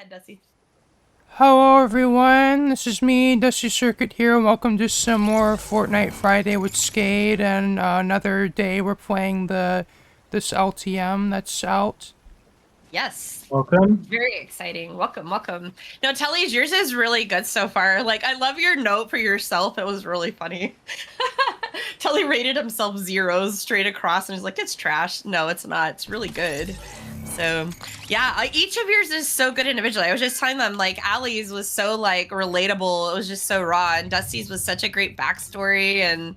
ahead, Dusty. Hello everyone, this is me, Dusty Circuit here. Welcome to some more Fortnite Friday with Skade, and another day we're playing this LTM that's out. Yes. Welcome. Very exciting. Welcome, welcome. No, Telly's, yours is really good so far. Like, I love your note for yourself. It was really funny. Telly rated himself zeros straight across and he's like, it's trash. No, it's not. It's really good. So, yeah, each of yours is so good individually. I was just telling them, like, Allie's was so, like, relatable. It was just so raw. And Dusty's was such a great backstory. And,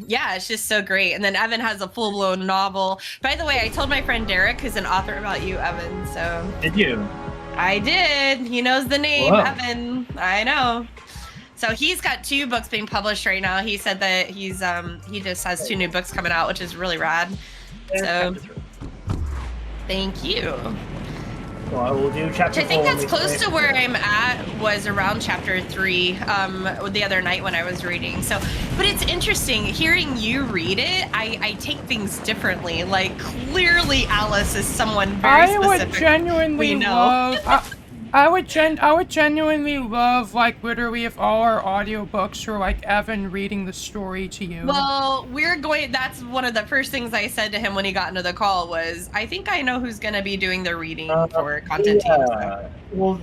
yeah, it's just so great. And then Evan has a full-blown novel. By the way, I told my friend Derek, who's an author, about you, Evan. So Did you? I did. He knows the name. Whoa. Evan. I know. So he's got 2 books being published right now. He said that he's he just has 2 new books coming out, which is really rad. So thank you. Well, I will do chapter 4. I think that's close to where I'm at, was around chapter 3 the other night when I was reading. So, but it's interesting hearing you read it. I take things differently. Like, clearly Alice is someone very specific. I would genuinely love I would genuinely love, like, literally if all our audiobooks were like Evan reading the story to you. Well, that's one of the first things I said to him when he got into the call was, I think I know who's going to be doing the reading for content team. So. Well,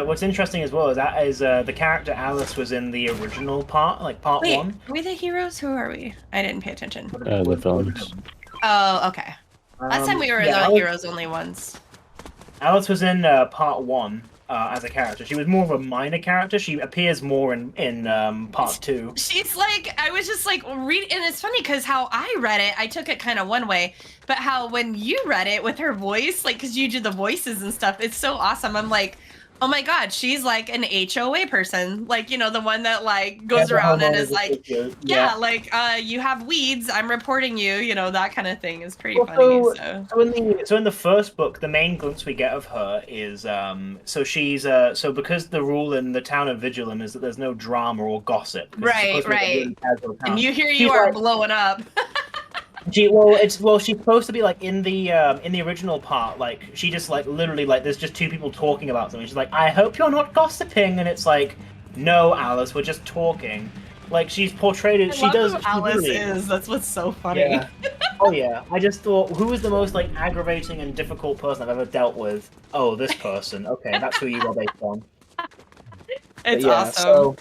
what's interesting as well is the character Alice was in the original part, like part 1. Are we the heroes? Who are we? I didn't pay attention. The films. Oh, okay. Last time we were the heroes only ones. Alice was in part 1. As a character, she was more of a minor character. She appears more in part 2. She's like, I was just like, and it's funny because how I read it, I took it kind of one way, but how when you read it with her voice, like, because you do the voices and stuff, it's so awesome. I'm like, oh my god, she's like an HOA person, like, you know, the one that like goes around and is like, like, you have weeds, I'm reporting you, you know, that kind of thing is pretty funny. So in the first book, the main glimpse we get of her is so she's so because the rule in the town of Vigilum is that there's no drama or gossip. Right. And you are blowing up. She's supposed to be like in the original part, like she just like literally like there's just 2 people talking about something. She's like, I hope you're not gossiping, and it's like, no, Alice, we're just talking. Like she's portrayed it. She does. Alice is. That's what's so funny. Yeah. Oh yeah. I just thought, who is the most like aggravating and difficult person I've ever dealt with? Oh, this person. Okay, that's who you are based on. It's awesome.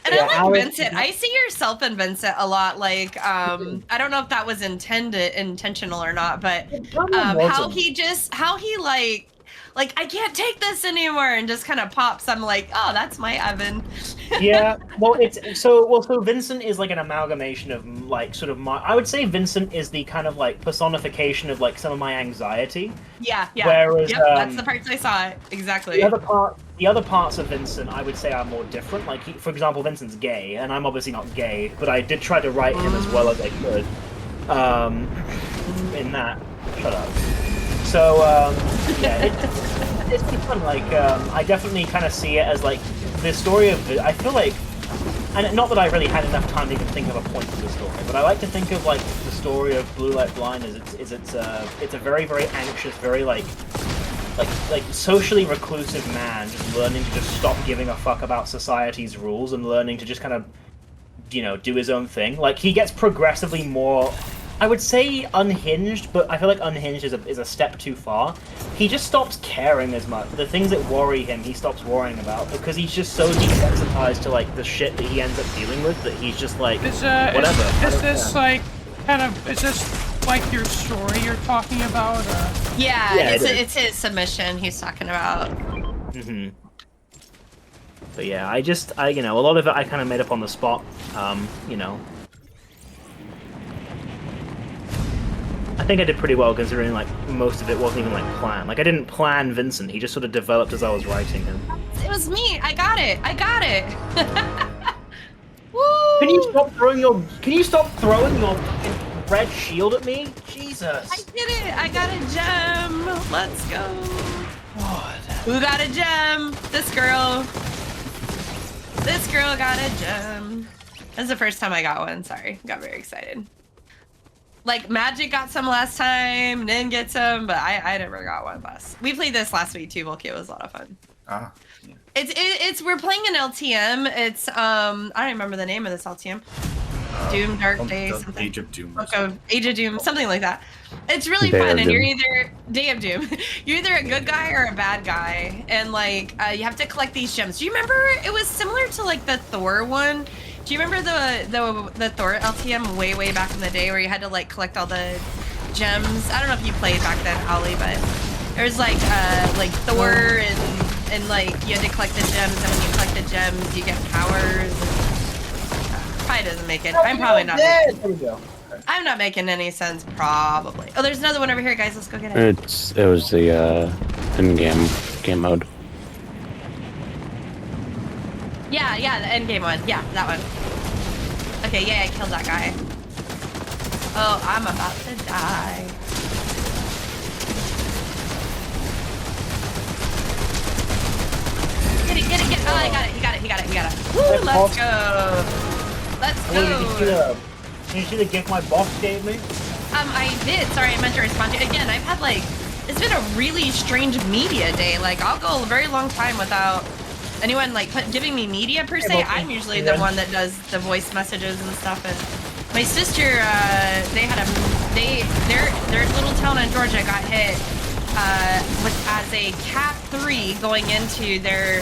And I like Vincent. I see yourself in Vincent a lot. Like, I don't know if that was intentional or not, but how he like I can't take this anymore, and just kind of pops. I'm like, oh, that's my Evan. Yeah. Well, so Vincent is like an amalgamation of like sort of I would say Vincent is the kind of like personification of like some of my anxiety. Yeah. Whereas that's the parts I saw. Exactly. The other parts of Vincent, I would say, are more different. Like, for example, Vincent's gay, and I'm obviously not gay, but I did try to write him as well as I could. In that, shut up. So yeah, it's fun. Like, I definitely kind of see it as like the story of. I feel like, and not that I really had enough time to even think of a point to the story, but I like to think of like the story of Blue Light Blind as it's a very, very anxious, very like socially reclusive man just learning to just stop giving a fuck about society's rules and learning to just kind of, you know, do his own thing. Like, he gets progressively more, I would say, unhinged, but I feel like unhinged is a step too far. He just stops caring as much. The things that worry him, he stops worrying about, because he's just so desensitized to like the shit that he ends up dealing with that he's just like, whatever. Is this like is this like your story you're talking about? Or? Yeah, it's his submission he's talking about. But yeah, I you know, a lot of it I kind of made up on the spot. You know, I think I did pretty well considering like most of it wasn't even like planned. Like I didn't plan Vincent; he just sort of developed as I was writing him. It was me. I got it. Woo! Can you stop throwing your red shield at me? Jesus! I did it! I got a gem! Let's go! God. Who got a gem? This girl. This girl got a gem. That's the first time I got one. Sorry. Got very excited. Like Magic got some last time, Nin get some, but I never got one last. We played this last week too, Volky. It was a lot of fun. Ah. Yeah. It's we're playing an LTM. It's I don't remember the name of this LTM. Doom, Dark Day, something. Age of Doom. Age of Doom, something like that. It's really Day fun, of and Doom. you're either Day of Doom. You're either a good guy or a bad guy, and like you have to collect these gems. Do you remember? It was similar to like the Thor one. Do you remember the Thor LTM way back in the day where you had to like collect all the gems? I don't know if you played back then, Ollie, but there was like Thor and like you had to collect the gems, and when you collect the gems, you get powers. Probably doesn't make it. I'm probably not. There we go. I'm not making any sense, probably. Oh, there's another one over here, guys. Let's go get it. It was the game mode. Yeah, the end game one. Yeah, that one. Okay, yeah, I killed that guy. Oh, I'm about to die. Get it. Oh, I got it. He got it. Woo, let's go. Let's go. Did you see the gift my boss gave me? I did. Sorry, I meant to respond to you. Again, I've had like, it's been a really strange media day. Like, I'll go a very long time without anyone like giving me media per se. I'm usually the one that does the voice messages and stuff. And my sister, their little town in Georgia got hit as a Cat 3 going into their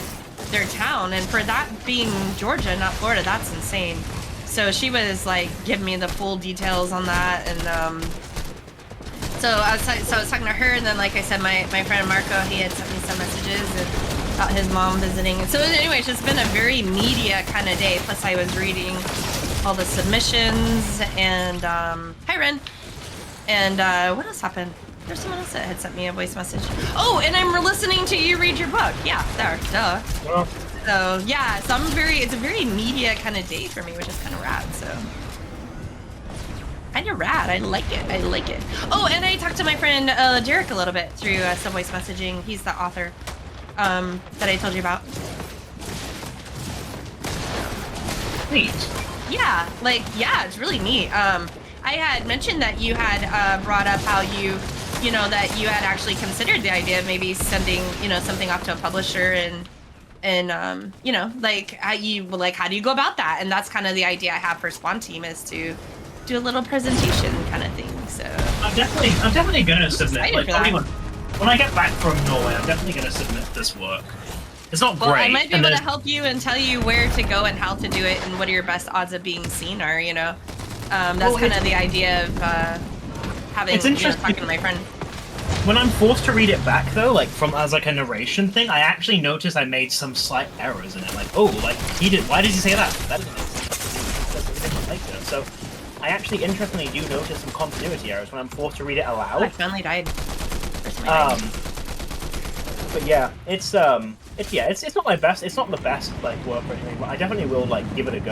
town, and for that being Georgia, not Florida, that's insane. So she was like giving me the full details on that, and so I was talking to her, and then like I said, my friend Marco, he had sent me some messages about his mom visiting. And so anyway, it's just been a very media kind of day. Plus I was reading all the submissions, and hi Ren, and what else happened? There's someone else that had sent me a voice message. Oh, and I'm listening to you read your book. Yeah, there, duh. Well, So yeah, so it's a very media kind of day for me, which is kind of rad. So kind of rad. I like it. Oh, and I talked to my friend Derek a little bit through some voice messaging. He's the author that I told you about. neat. Yeah, it's really neat. I had mentioned that you had brought up how you know, that you had actually considered the idea of maybe sending, you know, something off to a publisher, and you know, like how do you go about that? And that's kind of the idea I have for Spawn Team, is to do a little presentation kind of thing. So I'm definitely gonna submit. Like, for that. probably when I get back from Norway, I'm definitely gonna submit this work. It's not well, great. I might be and able to there's- help you and tell you where to go and how to do it, and what are your best odds of being seen are. You know, that's Well, kind of the idea of having, It's you know, interesting. talking to my friend. When I'm forced to read it back, though, like as like a narration thing, I actually noticed I made some slight errors in it. Like, oh, like why did he say that? That doesn't make sense. That's a different later. So, I actually interestingly do notice some continuity errors when I'm forced to read it Oh, I aloud. finally died. First time I died. But yeah, it's not my best. It's not the best like work or anything, but I definitely will like give it a go.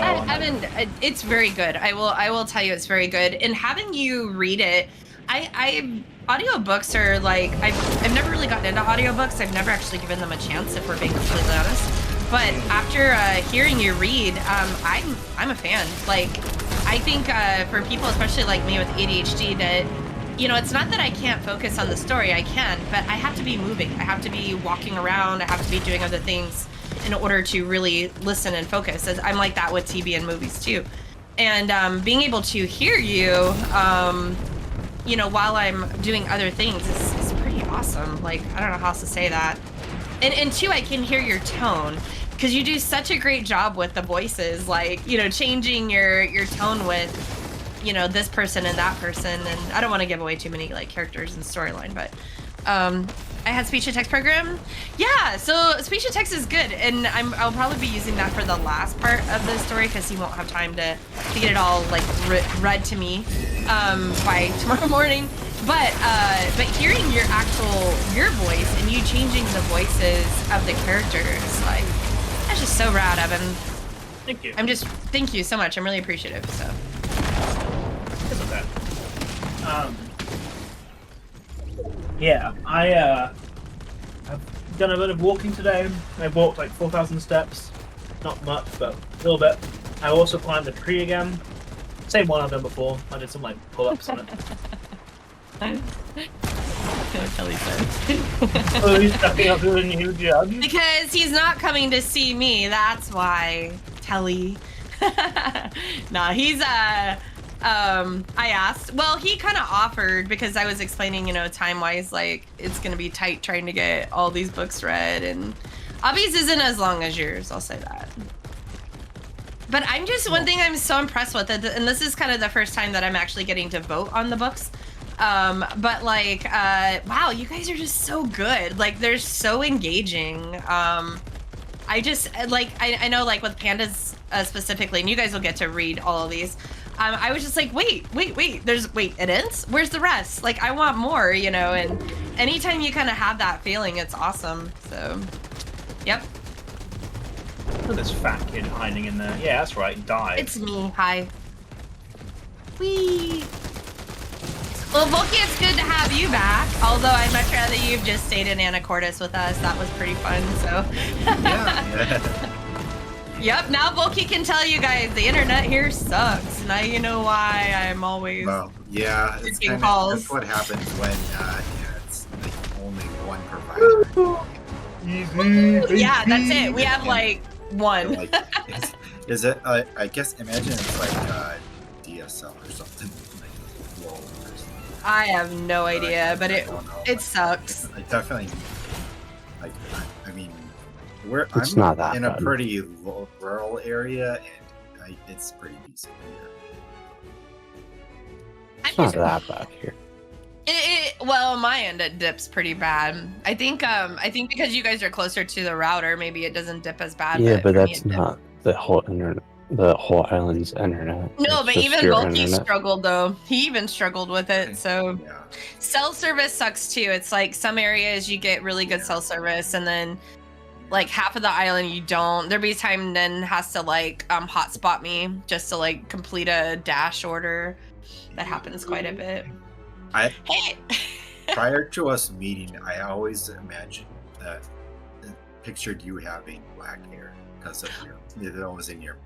It's very good. I will tell you, it's very good. And having you read it, audiobooks are like, I've never really gotten into audiobooks. I've never actually given them a chance, if we're being completely honest. But after hearing you read, I'm a fan. Like, I think for people, especially like me with ADHD, that, you know, it's not that I can't focus on the story. I can, but I have to be moving. I have to be walking around. I have to be doing other things in order to really listen and focus. As I'm like that with TV and movies too. And being able to hear you, you know, while I'm doing other things is pretty awesome. Like, I don't know how else to say that. And two, I can hear your tone, because you do such a great job with the voices, like, you know, changing your tone with, you know, this person and that person. And I don't want to give away too many like characters and storyline, but I had speech to text program. Yeah, so speech to text is good, and I'll probably be using that for the last part of the story, because he won't have time to get it all like read to me by tomorrow morning. But hearing your voice and you changing the voices of the characters, like, that's just so rad, Evan. Thank you. Thank you so much. I'm really appreciative. So. It's okay. Yeah, I've done a bit of walking today. I walked like 4,000 steps. Not much, but a little bit. I also climbed a tree again. Same one I've done before. I did some like pull-ups on it. Kelly said. Oh, he's stepping up to a new job. Because he's not coming to see me. That's why, Telly. Nah, he's I asked. Well, he kind of offered because I was explaining, you know, time-wise, like it's gonna be tight trying to get all these books read, and Obby's isn't as long as yours. I'll say that. But I'm just one thing I'm so impressed with it, and this is kind of the first time that I'm actually getting to vote on the books. But like, wow, you guys are just so good. Like, they're so engaging. I just like, I know like with pandas specifically, and you guys will get to read all of these. I was just like, wait, it ends? Where's the rest? Like, I want more, you know, and anytime you kind of have that feeling, it's awesome. So, yep. Look at this fat kid hiding in there. Yeah, that's right, dive. It's me, hi. Whee! Well, Volky, it's good to have you back. Although I'd much rather you've just stayed in Anacortes with us. That was pretty fun, so. Yeah. Yep, now Volky can tell you guys the internet here sucks. Now you know why I'm always Well, yeah, it's taking kinda, calls. that's what happens when it's like only one provider. Yeah, that's it. We have like one. Like, is it? I guess imagine it's like DSL or something. Like low or something. I have no idea, but I don't know, it sucks. I definitely like. I mean, It's I'm not that in a bad. pretty rural area, and it's pretty decent here. It's not that bad here. Well, on my end it dips pretty bad. I think because you guys are closer to the router, maybe it doesn't dip as bad. Yeah, but for me that's it dips. not the whole internet. The whole island's internet. No, It's but just even your Volky internet. struggled though. He even struggled with it. So Yeah. cell service sucks too. It's like some areas you get really good cell service, and then like half of the island you don't. There'll be time Nen has to like hotspot me just to like complete a dash order. That happens quite a bit. Hey. Prior to us meeting, I always pictured you having black hair because of that was in your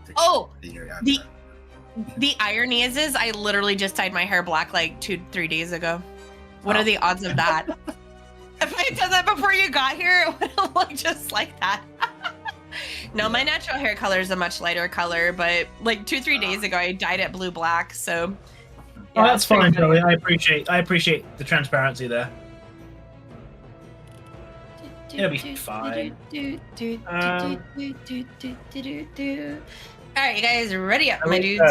picture. Oh, in your the avatar. the irony is I literally just dyed my hair black like 2-3 days ago. What Oh. are the odds of that? If I had done that before you got here, it would have looked just like that. No, my natural hair color is a much lighter color, but like 2-3 days ago I dyed it blue black, so Oh, that's it's pretty fine, funny. Kelly. I appreciate the transparency there. It'll be fine. Alright, you guys ready up, I my mean, dudes?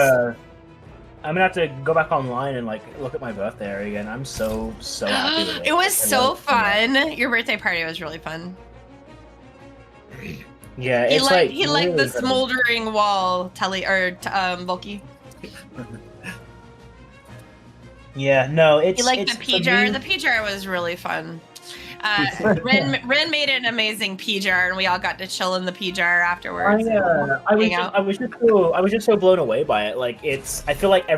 I'm gonna have to go back online and like look at my birthday area again. I'm so happy with it. It was I so love it. fun. Your birthday party was really fun. Yeah, He it's liked like he liked really the good. smoldering wall, Volky. Yeah, no, it's He liked it's the P jar. for me- The P jar was really fun. Ren made an amazing P jar, and we all got to chill in the P jar afterwards. I was just so blown away by it. Like I feel like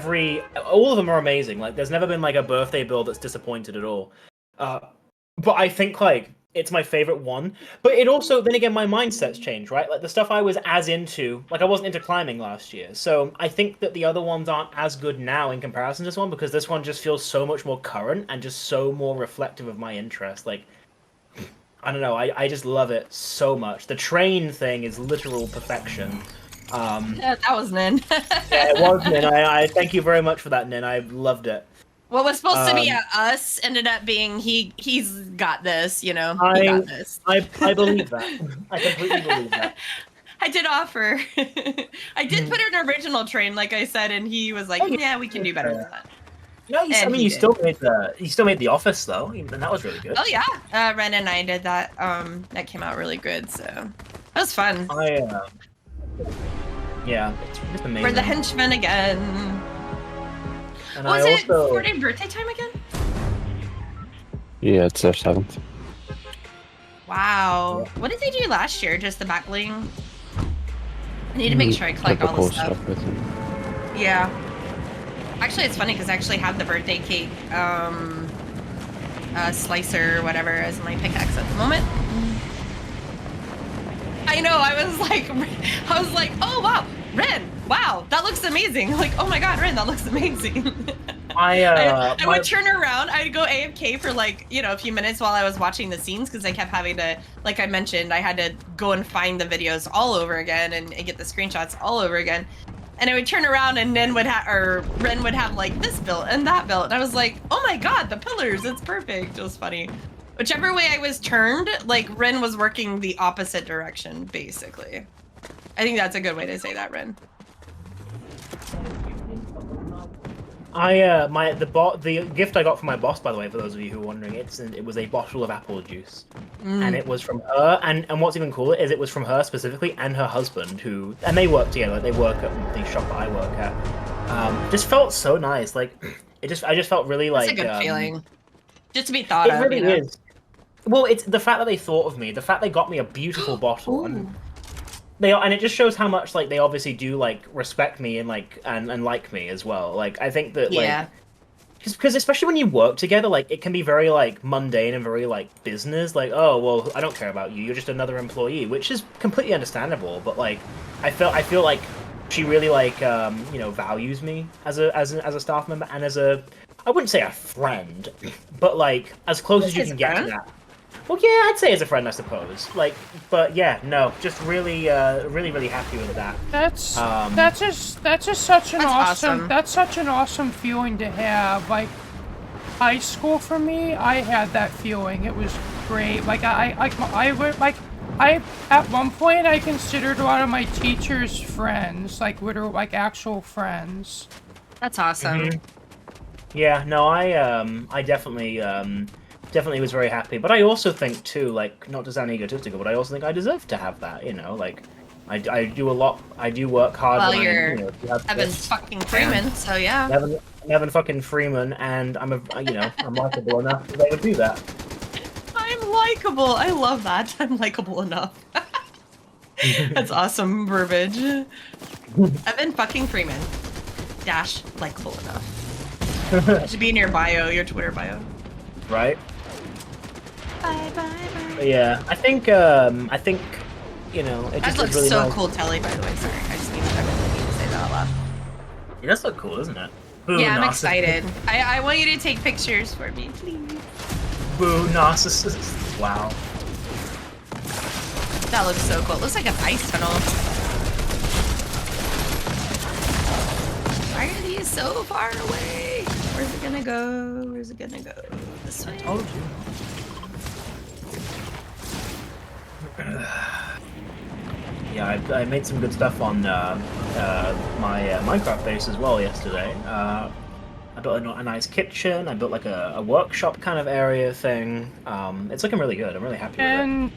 all of them are amazing. Like there's never been like a birthday build that's disappointed at all. But I think like it's my favorite one. But it also, then again, my mindset's changed, right? Like the stuff I was as into, like I wasn't into climbing last year. So I think that the other ones aren't as good now in comparison to this one because this one just feels so much more current and just so more reflective of my interest. Like, I don't know, I just love it so much. The train thing is literal perfection. Yeah, that was Nin. Yeah, it was, Nin. I thank you very much for that, Nin. I loved it. What was supposed to be a us ended up being he's got this, you know. He got this. I believe that. I completely believe that. I did offer. I did put an original train, like I said, and he was like, "Yeah, we can do better than that." No, I And mean, he you did. still made the office though, and that was really good. Oh yeah, Ren and I did that. That came out really good, so that was fun. Yeah, it's just amazing. We're the henchmen again. And Was I it also, 40 birthday time again? Yeah, it's their 7th. Wow. What did they do last year? Just the back bling? I need to make sure I collect all Typical the stuff. with it. Yeah. Actually, it's funny because I actually have the birthday cake slicer or whatever as my pickaxe at the moment. I know. I was like, oh wow, Ren, wow, that looks amazing. Like, oh my god, Rin, that looks amazing. I would turn around, I'd go AFK for like, a few minutes while I was watching the scenes because I kept having to, like I mentioned, I had to go and find the videos all over again and get the screenshots all over again. And I would turn around and Ren would have like this built and that built. And I was like, oh my god, the pillars, it's perfect. It was funny. Whichever way I was turned, like Ren was working the opposite direction, basically. I think that's a good way to say that, Ren. The gift I got from my boss, by the way, for those of you who are wondering, it was a bottle of apple juice, and it was from her. And what's even cooler is it was from her specifically and her husband, and they work together. Like, they work at the shop that I work at. Just felt so nice. Like I just felt really like. It's a good feeling. Just to be thought of. It really is. Well, it's the fact that they thought of me, the fact they got me a beautiful bottle, and it just shows how much like they obviously do like respect me and like and like me as well. Like I think that like because especially when you work together, like it can be very like mundane and very like business. Like, oh well, I don't care about you. You're just another employee, which is completely understandable. But like I feel like she really like values me as a staff member and as a, I wouldn't say a friend, but like as close as you can get to that. Well, yeah, I'd say as a friend, I suppose. Like, but yeah, no, just really, really happy with that. That's just such an awesome. That's such an awesome feeling to have. Like, high school for me, I had that feeling. It was great. Like, I at one point I considered a lot of my teachers friends, like actual friends. That's awesome. Yeah, no, I definitely was very happy. But I also think too, like, not to sound egotistical, but I also think I deserve to have that. Like, I do a lot. I do work hard. Well, you're Evan fucking Freeman, so yeah. Evan fucking Freeman, and I'm I'm likable enough to be able to do that. I'm likable. I love that. I'm likable enough. That's awesome verbiage. Evan fucking Freeman. Dash likable enough. That should be in your bio, your Twitter bio. Right. Bye. But yeah, I think it That just looks really so nice. cool, Telly. By the way, sorry, I really need to say that out loud. It does look cool, doesn't it? Boo, Yeah, I'm narcissist. excited. I want you to take pictures for me, please. Boo, narcissist. Wow. That looks so cool. It looks like an ice tunnel. Why are these so far away? Where's it gonna go? Where's it gonna go? This way? Oh, yeah, I made some good stuff on my Minecraft base as well yesterday. I built a nice kitchen. I built like a workshop kind of area thing. It's looking really good. I'm really happy with it. And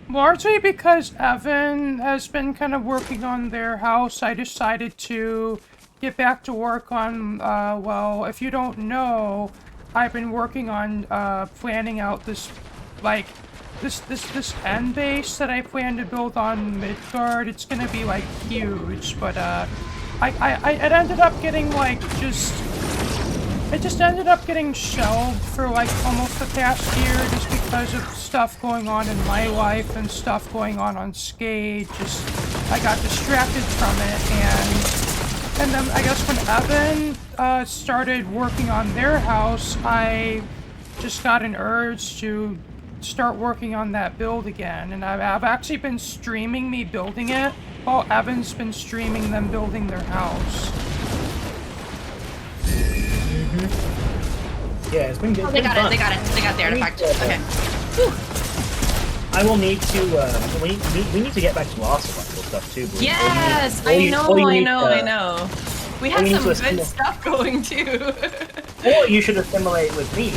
largely because Evan has been kind of working on their house, I decided to get back to work on, well, if you don't know, I've been working on planning out this, like, this end base that I plan to build on Midgard. It's gonna be like huge, but it ended up getting like it just ended up getting shelved for like almost the past year just because of stuff going on in my life and stuff going on Skade. Just I got distracted from it, and then I guess when Evan started working on their house, I just got an urge to start working on that build again, and I've actually been streaming me building it while Evan's been streaming them building their house. Yeah, it's been good. Oh, they got it. They got the artifact. Okay. Whew. I will need to. We need to get back to our survival stuff too. Bruce. Yes, I know. We have some good stuff going too. Or you should assimilate with me.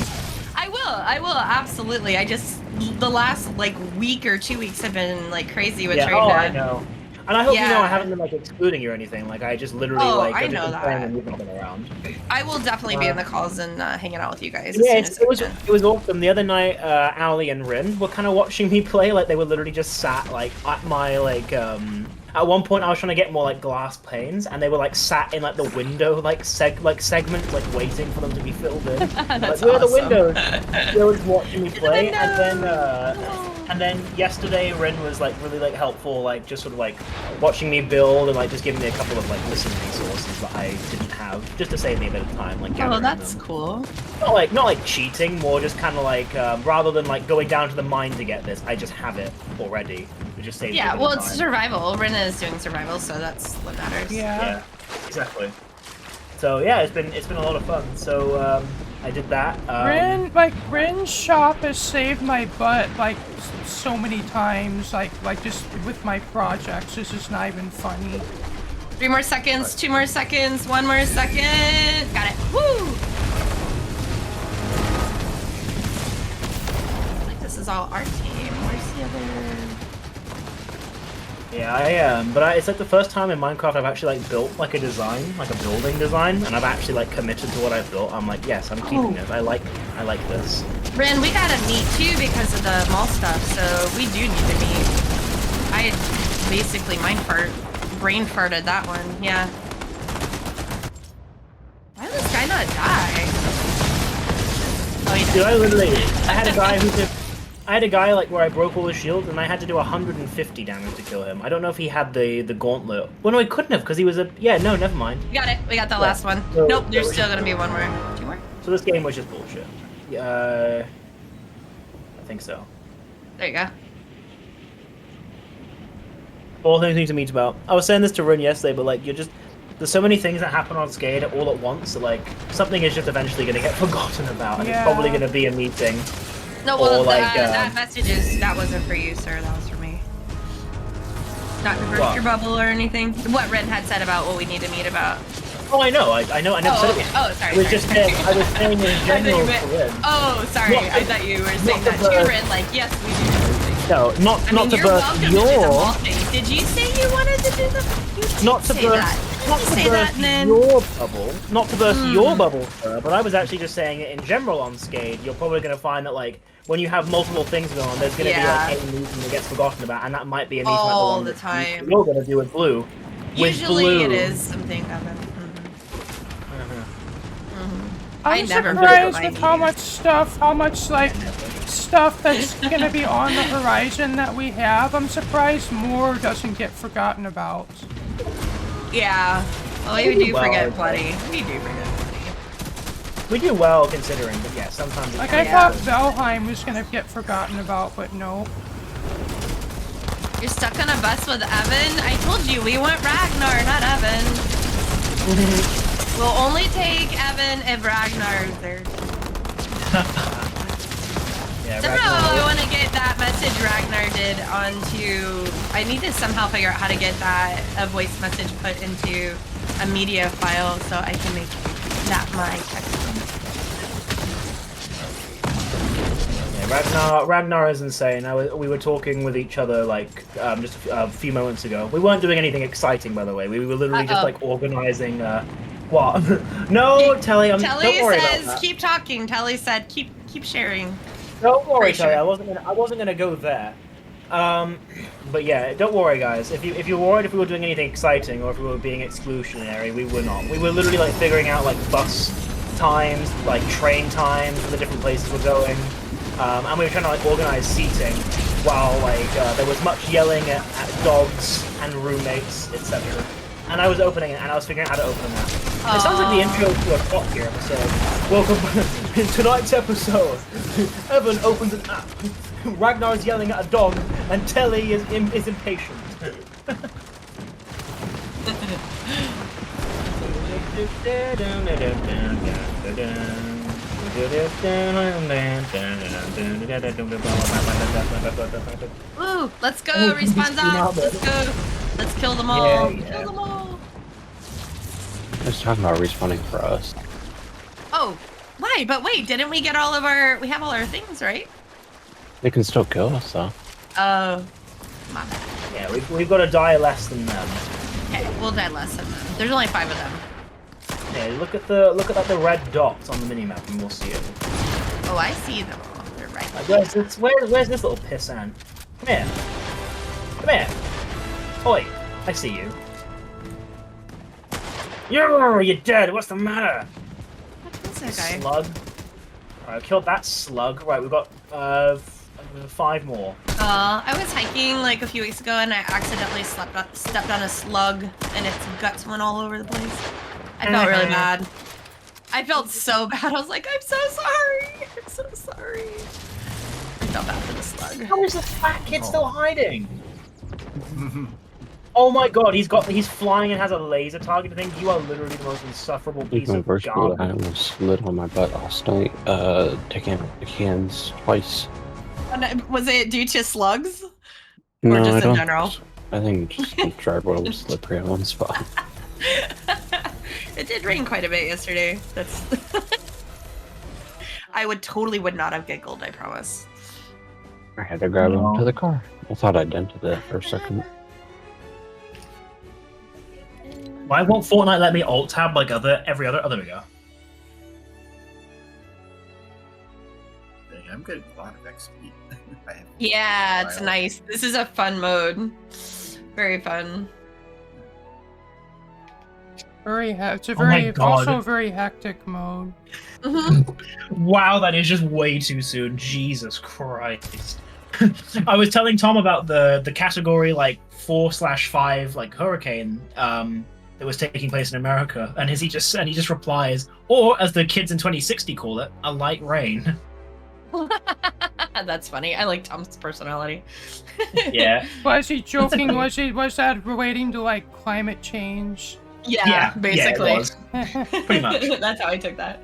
I will, absolutely. The last, like, week or 2 weeks have been, like, crazy with trying to... I know. And I hope you know I haven't been, like, excluding you or anything. Like, I just literally, I know that. And you've not been around. I will definitely be in the calls and hanging out with you guys it was awesome. The other night, Ali and Rin were kind of watching me play. Like, they were literally just sat, like, at my, like, At one point, I was trying to get more, like, glass panes, and they were, like, sat in, like, the window, like, segment, like, waiting for them to be filled in. That's like, where are the awesome. windows? They were just watching me play, and then, And then yesterday, Rin was like really like helpful, like just sort of like watching me build and like just giving me a couple of like missing resources that I didn't have, just to save me a bit of time, like Oh, gathering that's them. cool. Not like cheating, more just kind of like rather than like going down to the mine to get this, I just have it already. It just saves. Yeah, me a bit well, of it's time. survival. Rena is doing survival, so that's what matters. Yeah. Yeah, exactly. So yeah, it's been a lot of fun. So I did that. Rin's shop has saved my butt like so many times. Like just with my projects. This is not even funny. 3 more seconds, 2 more seconds, 1 more second. Got it. Woo! Like this is all our team. Where's the other? Yeah, I am, but it's like the first time in Minecraft I've actually like built like a design, like a building design, and I've actually like committed to what I've built. I'm like, yes, I'm keeping this. I like this. Ren, we gotta meet too because of the mall stuff, so we do need to meet. I basically brain farted that one, yeah. Why did this guy not die? Oh, he Dude, I had a guy like where I broke all his shields and I had to do 150 damage to kill him. I don't know if he had the gauntlet. Well, no, he couldn't have because he was no, never mind. We got it. We got the last one. So- Nope, there's still gonna be 1 more. 2 more? So this game was just bullshit. I think so. There you go. All things we need to meet about. I was saying this to Run yesterday, but like there's so many things that happen on Skade all at once that like something is just eventually going to get forgotten about, and Yeah. it's probably going to be a meeting. No, well, Or, like, that message that wasn't for you, sir. That was for me. Not to burst What? your bubble or anything. What Ren had said about what we need to meet about. Oh, I know. I know. I never said it. Yet. Oh, sorry. I was sorry, just sorry. saying. I was saying in I thought general you meant- for Rin. Oh, sorry. Not I the- thought you were not saying the that bird. to Ren. Like, yes, we do. No, not I mean, to you're burst welcome to do the your. whole thing. Did you say you wanted to do the? You did Not to say burst. that. Not You to say burst that and then. your bubble. Not to burst your bubble, sir. But I was actually just saying it in general on Skade. You're probably going to find that like when you have multiple things going on, there's going to Yeah. be like a meeting that gets forgotten about, and that might be a meeting like the All one the that time. you're going to do with Blue. With Usually Blue. it is something of it. I I'm never surprised forget with my how meetings. much stuff that's gonna be on the horizon that we have. I'm surprised more doesn't get forgotten about. Yeah. Well, we do Well, forget it's plenty. We do forget plenty. We do well considering, but yeah, sometimes. It Like can I be thought hard. Valheim was gonna get forgotten about, but no. You're stuck on a bus with Evan? I told you, we want Ragnar, not Evan. We'll only take Evan if Ragnar is there. Yeah, Somehow Ragnar- I want to get that message Ragnar did onto... I need to somehow figure out how to get that, a voice message put into a media file so I can make that my text. Yeah, Ragnar is insane. We were talking with each other like just a few moments ago. We weren't doing anything exciting, by the way. We were literally just like organizing. What? No, Telly. Don't Telly worry says, about that. keep talking. Telly said, keep sharing. Don't worry, Pretty Telly. sure. I wasn't gonna go there. But yeah, don't worry, guys. If you're worried if we were doing anything exciting or if we were being exclusionary, we were not. We were literally like figuring out like bus times, like train times for the different places we're going. And we were trying to like organize seating while like there was much yelling at dogs and roommates, etc. And I was opening it and I was figuring out how to open that. It sounds like the intro to a Top Gear episode. Welcome in tonight's episode. Evan opens an app. Ragnar's yelling at a dog and Telly is impatient. Woo! Let's go! Respawn's off! Let's go! Let's kill them all! Yeah, yeah. Kill them all! I was talking about respawning for us. Oh, why? But wait, didn't we get all of our... We have all our things, right? They can still kill us though. Oh, my bad. Yeah, we've got to die less than them. Okay, we'll die less of them. There's only 5 of them. Yeah, look at the red dots on the minimap and we'll see it. Oh, I see them all. They're right. Where's this little pissant? Come here. Come here. Oi, I see you. You're dead. What's the matter? What is that guy? Slug. Alright, I killed that slug. Right, we've got 5 more. I was hiking like a few weeks ago and I accidentally stepped on a slug and its guts went all over the place. I felt really bad. I felt so bad. I was like, I'm so sorry. I'm so sorry. I felt bad for the slug. How is the fat kid still hiding? Oh my god, he's flying and has a laser target thing. You are literally the most insufferable piece Even of worse, garbage. I almost lit on my butt last night, taking out the cans twice. Was it due to slugs? No, just I in don't. general? I think just the driveway was slippery on one spot. It did rain quite a bit yesterday. That's. I would not have giggled. I promise. I had to grab No. him to the car. I thought I dented it for a second. Why won't Fortnite let me alt tab like every other? Oh, there we go. Dang, I'm getting a lot of XP. I have Yeah, it's Wild. nice. This is a fun mode. Very fun. It's a Oh my very God. also a very hectic mode. Wow, that is just way too soon. Jesus Christ. I was telling Tom about the category like 4/5 like hurricane that was taking place in America, and he just replies, or as the kids in 2060 call it, a light rain. That's funny. I like Tom's personality. Yeah. Was he joking? Was that relating to like climate change? Yeah, basically. Yeah, it was. Pretty much. That's how I took that.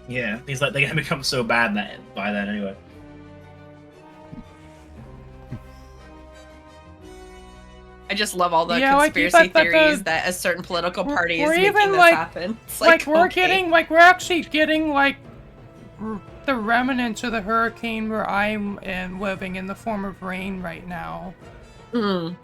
Yeah, he's like, they're gonna become so bad that by then anyway. I just love all the Yeah, like, conspiracy but the- theories that a certain political party is we're making even, this like- happen. It's Like we're okay. getting, like we're actually getting like the remnants of the hurricane where I'm living in the form of rain right now. Mm.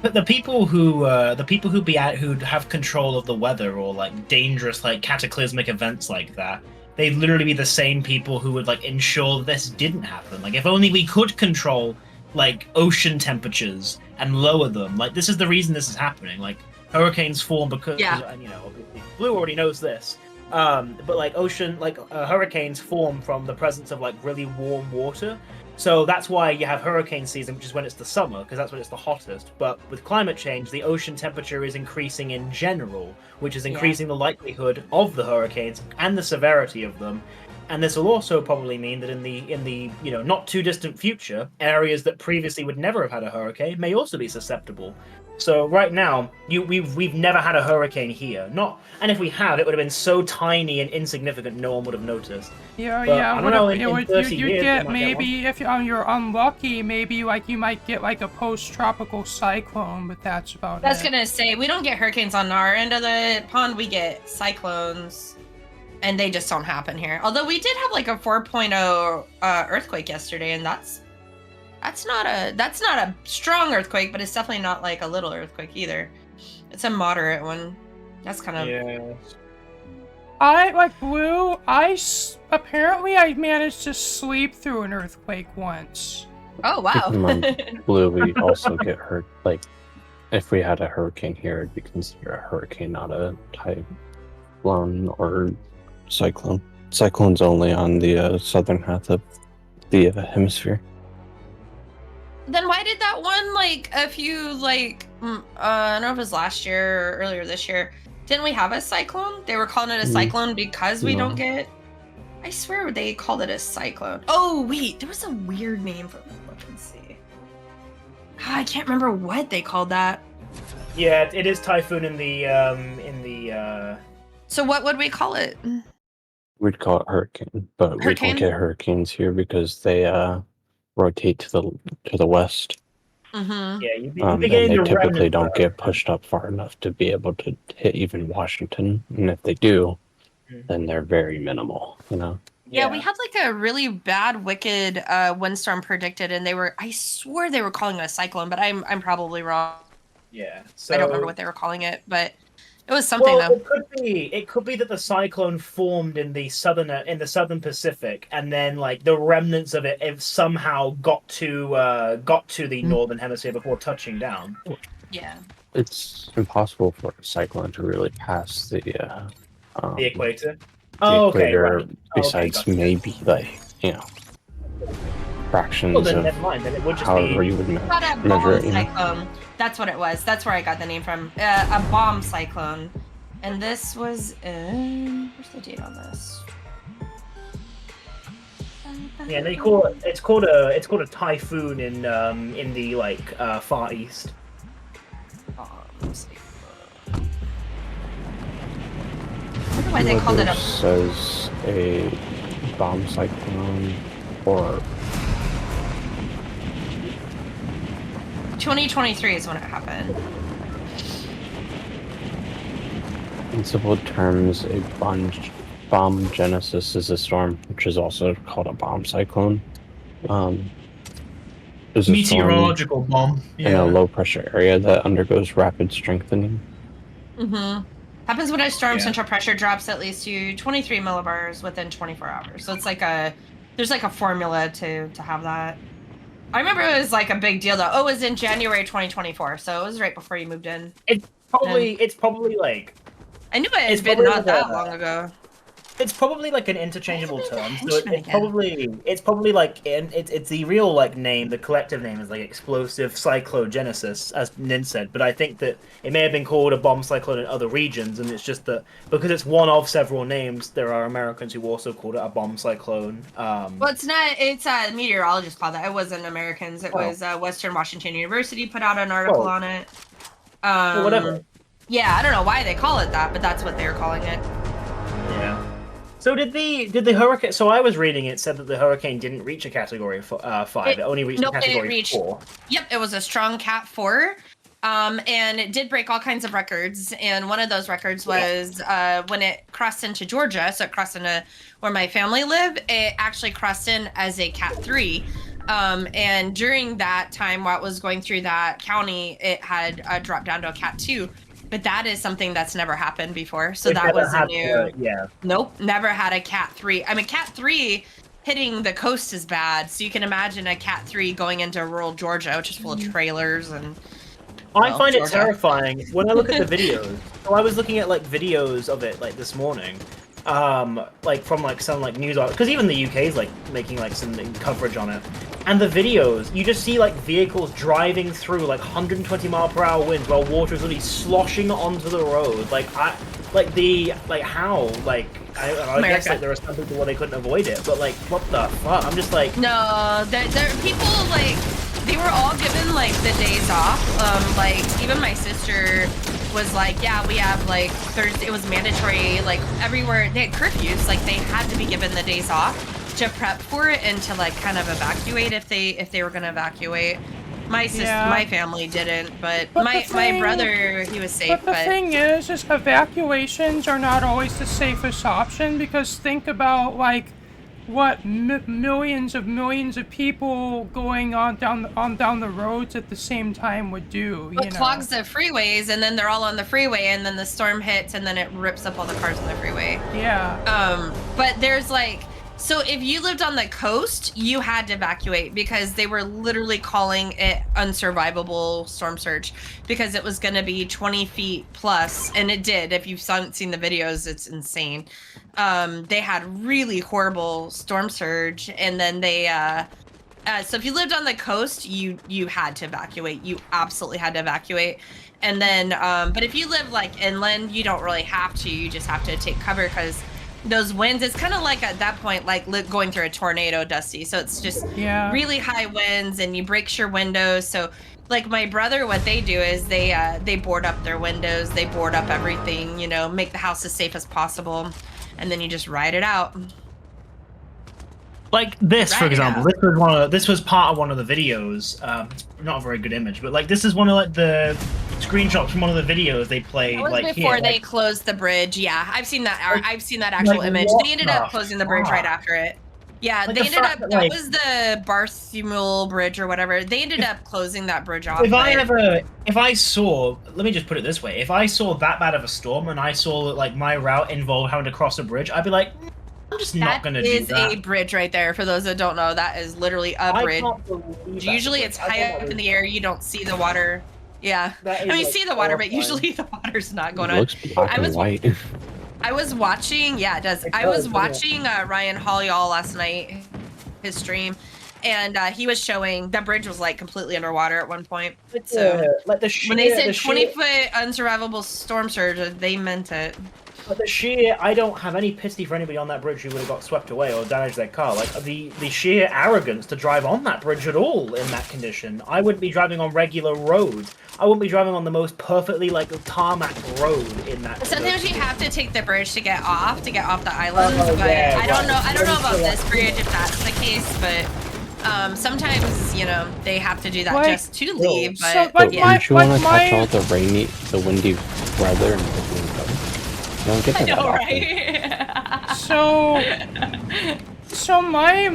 The people who who'd have control of the weather or like dangerous like cataclysmic events like that, they'd literally be the same people who would like ensure this didn't happen. Like if only we could control like ocean temperatures and lower them. Like this is the reason this is happening. Like hurricanes form because and you know obviously Blue already knows this. But like hurricanes form from the presence of like really warm water. So that's why you have hurricane season, which is when it's the summer, because that's when it's the hottest. But with climate change, the ocean temperature is increasing in general, which is increasing the likelihood of the hurricanes and the severity of them. And this will also probably mean that in the not too distant future, areas that previously would never have had a hurricane may also be susceptible. So right now, we've never had a hurricane here. And if we have, it would have been so tiny and insignificant, no one would have noticed. Yeah, But yeah. I don't know, in 30 you years, get we might get maybe if you're unlucky, maybe like you might get like a post-tropical cyclone, but that's about I was it. gonna say we don't get hurricanes on our end of the pond. We get cyclones, and they just don't happen here. Although we did have like a 4.0 earthquake yesterday, and that's not a strong earthquake, but it's definitely not like a little earthquake either. It's a moderate one. That's kind of I like Blue. Apparently I managed to sleep through an earthquake once. Oh wow. Keep in mind, Blue, we also get hurt. Like, if we had a hurricane here, it'd be considered a hurricane, not a typhoon or cyclone. Cyclone's only on the southern half of the hemisphere. Then why did that one like a few like I don't know if it was last year or earlier this year? Didn't we have a cyclone? They were calling it a cyclone because we don't get. I swear they called it a cyclone. Oh wait, there was a weird name for. Look and see. I can't remember what they called that. Yeah, it is typhoon in the. So what would we call it? We'd call it hurricane, but we Hurricane? don't get hurricanes here because they rotate to the west. Mm-hmm. Yeah, you'd be And getting they the typically remnants don't of- get pushed up far enough to be able to hit even Washington. And if they do, then they're very minimal, you know? Yeah, we had like a really bad, wicked windstorm predicted, and I swore they were calling it a cyclone, but I'm probably wrong. Yeah, so I don't remember what they were calling it, but it was something well, though. it could be that the cyclone formed in the southern Pacific, and then like the remnants of it somehow got to the northern hemisphere before touching down. Yeah. It's impossible for a cyclone to really pass the The equator. the Oh, okay. equator, Right. besides gotcha. maybe like you know, fractions Well, then of never mind. Then it would just however be. you would Got a measure bomb it. You know? cyclone. That's what it was. That's where I got the name from. A bomb cyclone. And this was in. Where's the date on this? Yeah, they call it. It's called a typhoon in the like Far East. Bomb cyclone. I wonder why they called it a. Says a bomb cyclone or 2023 is when it happened. in simple terms, a bomb genesis is a storm, which is also called a bomb cyclone. Is a Meteorological bomb. in a low pressure area that undergoes rapid strengthening. Mm-hmm. Happens when a storm Yeah. central pressure drops at least to 23 millibars within 24 hours. So it's like there's like a formula to have that. I remember it was like a big deal though. Oh, it was in January 2024, so it was right before you moved in. It's probably like I knew it had It's been probably not like that long ago. it's probably like an interchangeable Where's the term. So henchman it's again? probably like it's the real like name. The collective name is like explosive cyclogenesis, as Nin said. But I think that it may have been called a bomb cyclone in other regions, and it's just that because it's one of several names, there are Americans who also called it a bomb cyclone. Well, it's not. It's meteorologists called that. It wasn't Americans. It was Western Washington University put out an article on it. Well, whatever. Yeah, I don't know why they call it that, but that's what they're calling it. Yeah. So did the hurricane? So I was reading it said that the hurricane didn't reach a category 5. It only reached a category 4. Yep, it was a strong Cat 4. And it did break all kinds of records. And one of those records was when it crossed into Georgia. So it crossed into where my family live. It actually crossed in as a Cat 3. And during that time, while it was going through that county, it had dropped down to a Cat 2. But that is something that's never happened before. So that was a new. Nope, never had a Cat 3. I mean, Cat 3 hitting the coast is bad. So you can imagine a Cat 3 going into rural Georgia, which is full of trailers and. I find it terrifying when I look at the videos. So I was looking at like videos of it like this morning, like from like some like news articles, because even the UK is like making like some coverage on it. And the videos, you just see like vehicles driving through like 120-mile-per-hour winds while water is really sloshing onto the road. Like how I guess like there are some people where they couldn't avoid it, but like what the fuck? I'm just like no, there people like. They were all given like the days off. Like even my sister was like, yeah, we have like Thursday. It was mandatory. Like everywhere they had curfews. Like they had to be given the days off to prep for it and to like kind of evacuate if they were gonna evacuate. My sister, my family didn't, but my brother, he was safe. But the thing is evacuations are not always the safest option because think about like. What millions of people going on down the roads at the same time would do. It clogs the freeways, and then they're all on the freeway, and then the storm hits, and then it rips up all the cars on the freeway. Yeah. But there's like, so if you lived on the coast, you had to evacuate because they were literally calling it unsurvivable storm surge because it was going to be 20 feet plus, and it did. If you've seen the videos, it's insane. They had really horrible storm surge, and then they so if you lived on the coast, you had to evacuate. You absolutely had to evacuate. And then but if you live like inland, you don't really have to. You just have to take cover because those winds, it's kind of like at that point like going through a tornado, Dusty. So it's just really high winds, and you break your windows. So like my brother, what they do is they board up their windows, they board up everything, make the house as safe as possible. And then you just ride it out. Like this, for example, this was part of one of the videos. It's not a very good image, but like this is one of like the screenshots from one of the videos they played. Like before they closed the bridge. Yeah, I've seen that. I've seen that actual image. They ended up closing the bridge right after it. Yeah, they ended up. That was the Bartholomew Bridge or whatever. They ended up closing that bridge off. If I saw, let me just put it this way: if I saw that bad of a storm and I saw that like my route involved having to cross a bridge, I'd be like, I'm just not gonna do that. That is a bridge right there. For those that don't know, that is literally a bridge. Usually it's high up in the air. You don't see the water. Yeah, I mean, you see the water, but usually the water's not going on. It looks black and white. I was watching, yeah, it does. I was watching Ryan Holiall last night. his stream, and he was showing that bridge was like completely underwater at one point. Like So the sheer, when they said the 20-foot unsurvivable storm surge, they meant it. But the sheer, I don't have any pity for anybody on that bridge who would have got swept away or damaged their car. Like, the sheer arrogance to drive on that bridge at all in that condition. I wouldn't be driving on regular roads. I wouldn't be driving on the most perfectly, like, tarmac road in that. Sometimes you have to take the bridge to get off the island. Oh, but yeah, I don't know. I don't know about right. this bridge if that's the case, but sometimes they have to do that Like- just to leave. But So, like, But yeah. wouldn't you want to my- catch all the windy weather and picking it up? You don't get I that know, often. right? So my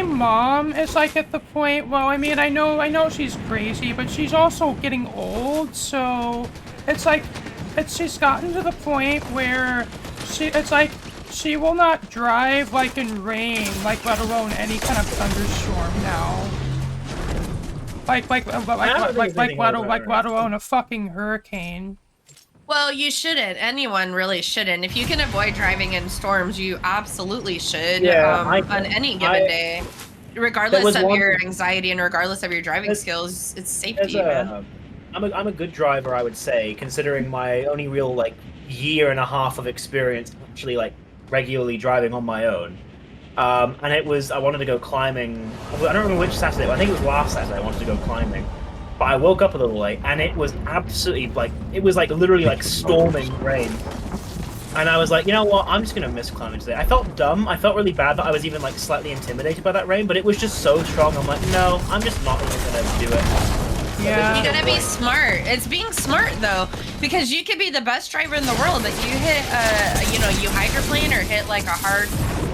mom is like at the point. Well, I mean, I know she's crazy, but she's also getting old. So it's like she's gotten to the point where she will not drive like in rain, like let alone any kind of thunderstorm now. Let alone a fucking hurricane. Well, you shouldn't. Anyone really shouldn't. If you can avoid driving in storms, you absolutely should. Yeah, on any given day, regardless was of one- your anxiety and regardless of your driving There's- skills, it's safety, man. I'm a good driver, I would say, considering my only real like year and a half of experience actually like regularly driving on my own. And I wanted to go climbing. I don't remember which Saturday. I think it was last Saturday. I wanted to go climbing, but I woke up a little late, and it was absolutely like literally like storming rain. And I was like, you know what? I'm just gonna miss climbing today. I felt dumb. I felt really bad that I was even like slightly intimidated by that rain, but it was just so strong. I'm like, no, I'm just not even gonna do it. Yeah. You gotta be smart. It's being smart though, because you could be the best driver in the world, but you hit, you hydroplane or hit like a hard,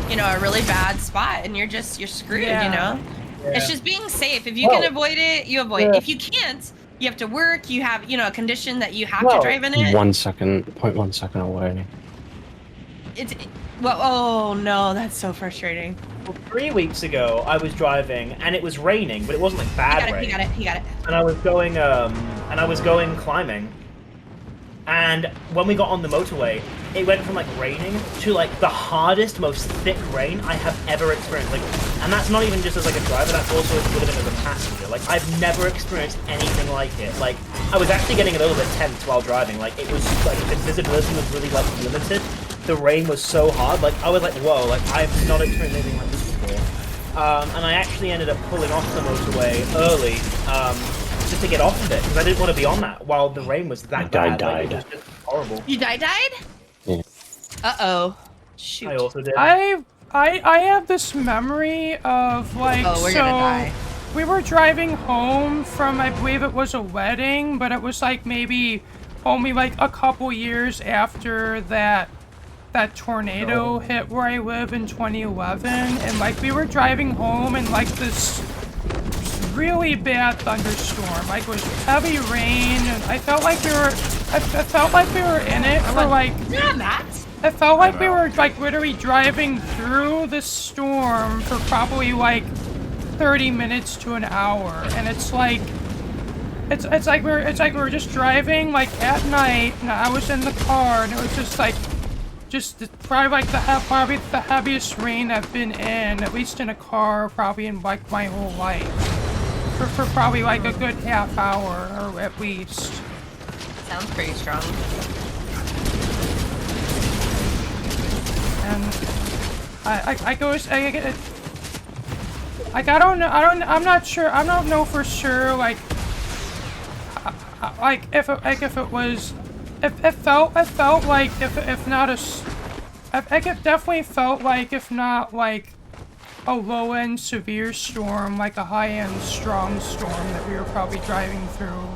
a really bad spot, and you're screwed. Yeah. It's just being safe. If you can avoid it, you avoid it. If you can't, you have to work. You have, a condition that you have to drive in it. 1 second, 0.1 second away. Oh no, that's so frustrating. Well, 3 weeks ago, I was driving, and it was raining, but it wasn't like bad rain. He got it. And I was going climbing. And when we got on the motorway, it went from like raining to like the hardest, most thick rain I have ever experienced. Like, and that's not even just as like a driver, that's also would have been as a passenger. Like, I've never experienced anything like it. Like, I was actually getting a little bit tense while driving. Like, it was like the visibility was really like limited. The rain was so hard. Like, I was like, whoa, like I've not experienced anything like this before. And I actually ended up pulling off the motorway early. Just to get off of it, because I didn't want to be on that while the rain was that bad. Died. Like, it was just horrible. You died? Yeah. Uh-oh. Shoot. I also did. I have this memory of like We're gonna die. we were driving home from, I believe it was a wedding, but it was like maybe only like a couple years after that tornado hit where I live in 2011, and like we were driving home and like this really bad thunderstorm. Like, it was heavy rain, and I felt like we were in it for like. Yeah, Matt. It felt like we were like literally driving through the storm for probably like 30 minutes to an hour, and it's like we were just driving like at night, and I was in the car, and it was probably the heaviest rain I've been in, at least in a car, probably in like my whole life. For probably like a good half hour, or at least. Sounds pretty strong. And I'm not sure. I don't know for sure. Like if it was, it felt like if not a, it definitely felt like if not like a low-end severe storm, like a high-end strong storm that we were probably driving through.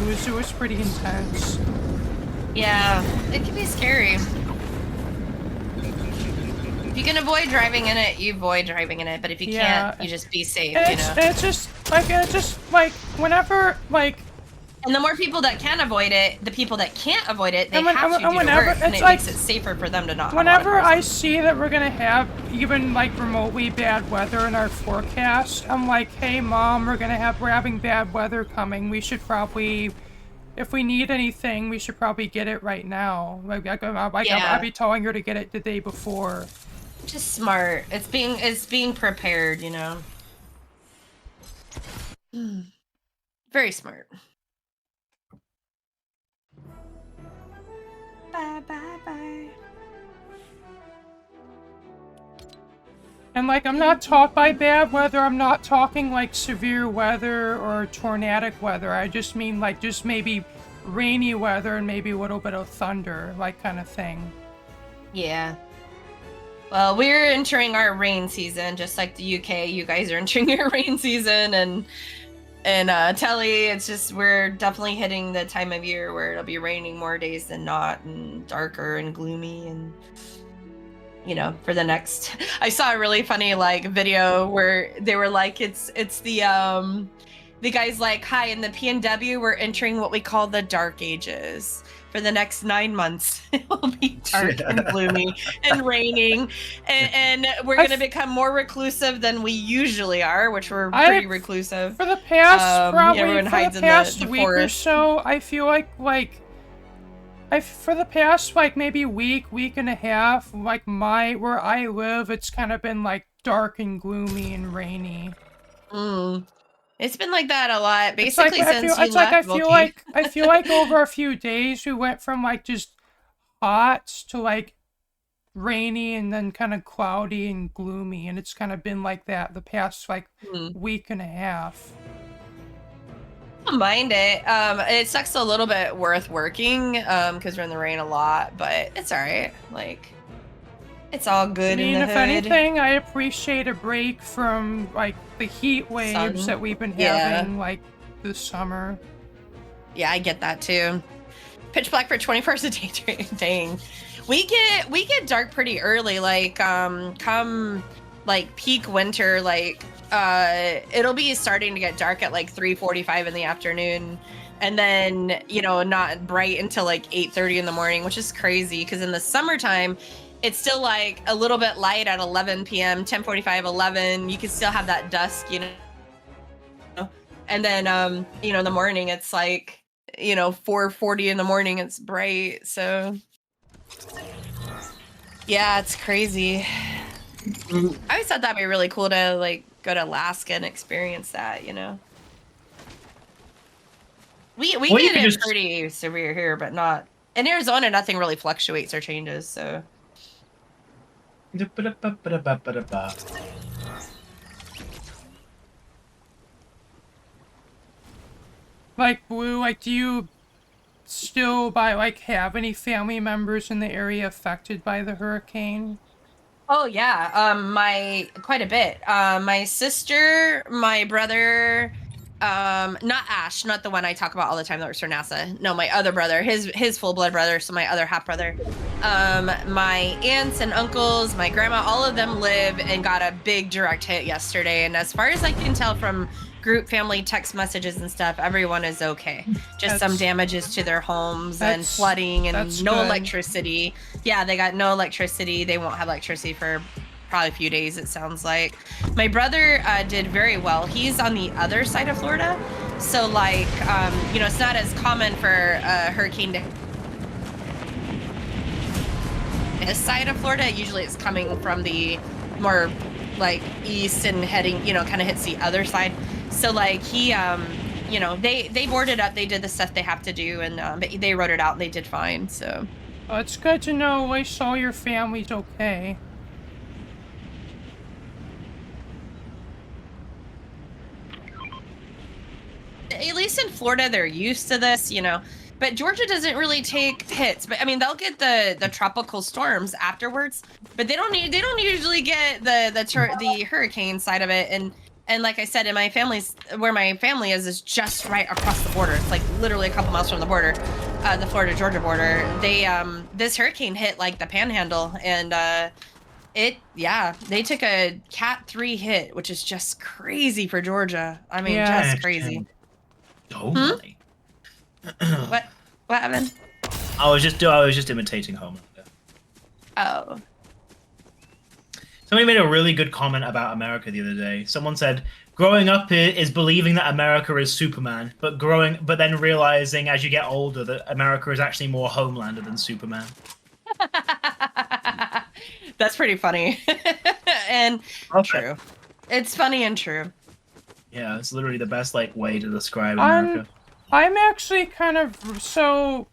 It was pretty intense. Yeah, it can be scary. If you can avoid driving in it, you avoid driving in it. But if you can't, you just be safe, It's just like whenever like. And the more people that can avoid it, the people that can't avoid it, they have to do the whenever, work, and it's it like, makes it safer for them to not. Whenever I see that we're gonna have even like remotely bad weather in our forecast, I'm like, hey mom, we're having bad weather coming. We should probably, if we need anything, we should probably get it right now. Like I'd be telling her to get it the day before. Just smart. It's being prepared, you know. Very smart. Bye bye bye. And like, I'm not taught by bad weather. I'm not talking like severe weather or tornadic weather. I just mean like just maybe rainy weather and maybe a little bit of thunder, like kind of thing. Yeah. Well, we're entering our rain season, just like the UK. You guys are entering your rain season, and Telly, it's just we're definitely hitting the time of year where it'll be raining more days than not, and darker and gloomy, and you know, for the next. I saw a really funny like video where they were like, it's the guy's like, hi, in the PNW, we're entering what we call the dark ages. For the next 9 months, it will be dark and gloomy and raining, and we're going to become more reclusive than we usually are, which we're pretty reclusive. For the past probably everyone for hides the in past the week or forest. so, I feel like for the past like maybe week and a half, like where I live, it's kind of been like dark and gloomy and rainy. It's been like that a lot, It's like, basically since you left. I feel like over a few days we went from like just hot to like rainy and then kind of cloudy and gloomy, and it's kind of been like that the past like week and a half. I don't mind it. It sucks a little bit worth working because we're in the rain a lot, but it's all right. Like, it's all good. I mean, in the if hood. anything, I appreciate a break from like the heat waves that we've been having like this summer. Yeah, I get that too. Pitch black for 24 hours a day. Dang. We get dark pretty early, like come like peak winter, like it'll be starting to get dark at like 3:45 in the afternoon, and then, you know, not bright until like 8:30 in the morning, which is crazy because in the summertime it's still like a little bit light at 11 p.m., 10:45, 11. You can still have that dusk, you know. And then you know, in the morning it's like, you know, 4:40 in the morning it's bright. So yeah, it's crazy. I always thought that'd be really cool to like go to Alaska and experience that, you know. We get it pretty severe here, but not in Arizona. Nothing really fluctuates or changes, so. Like, Blue, like, do you still have any family members in the area affected by the hurricane? Oh yeah, quite a bit. My sister, my brother, not Ash, not the one I talk about all the time that works for NASA. No, my other brother, his full blood brother, so my other half brother. My aunts and uncles, my grandma, all of them live and got a big direct hit yesterday. And as far as I can tell from group family text messages and stuff, everyone is okay. Just some damages to their homes and flooding and no electricity. Yeah, they got no electricity. They won't have electricity for probably a few days, it sounds like. My brother did very well. He's on the other side of Florida, so like you know, it's not as common for a hurricane to this side of Florida. Usually it's coming from the more like east and heading, you know, kind of hits the other side. So like he you know, they boarded up, they did the stuff they have to do, and but they wrote it out and they did fine. So it's good to know at least all your family's okay. At least in Florida they're used to this, you know. But Georgia doesn't really take hits. But I mean, they'll get the tropical storms afterwards, but they don't usually get the hurricane side of it. And like I said, in my family's, where my family is just right across the border. It's like literally a couple miles from the border, the Florida-Georgia border. They this hurricane hit like the Panhandle, and they took a Cat 3 hit, which is just crazy for Georgia. I mean, just crazy. Totally. What happened? I was just imitating Homelander. Oh. Somebody made a really good comment about America the other day. Someone said, "Growing up is believing that America is Superman, but then realizing as you get older that America is actually more Homelander than Superman." That's pretty funny. And Okay. true. It's funny and true. Yeah, it's literally the best like way to describe I'm America. I'm actually kind of so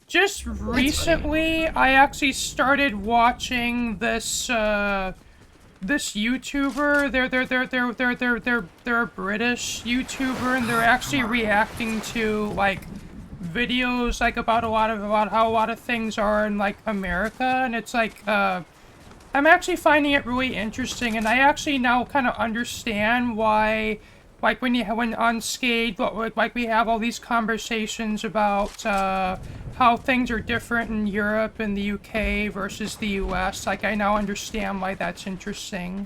just recently I actually started watching this this YouTuber. They're a British YouTuber, and they're actually reacting to like videos like about how a lot of things are in like America, and it's like I'm actually finding it really interesting, and I actually now kind of understand why, like when on Skade, like we have all these conversations about how things are different in Europe and the UK versus the US. Like I now understand why that's interesting.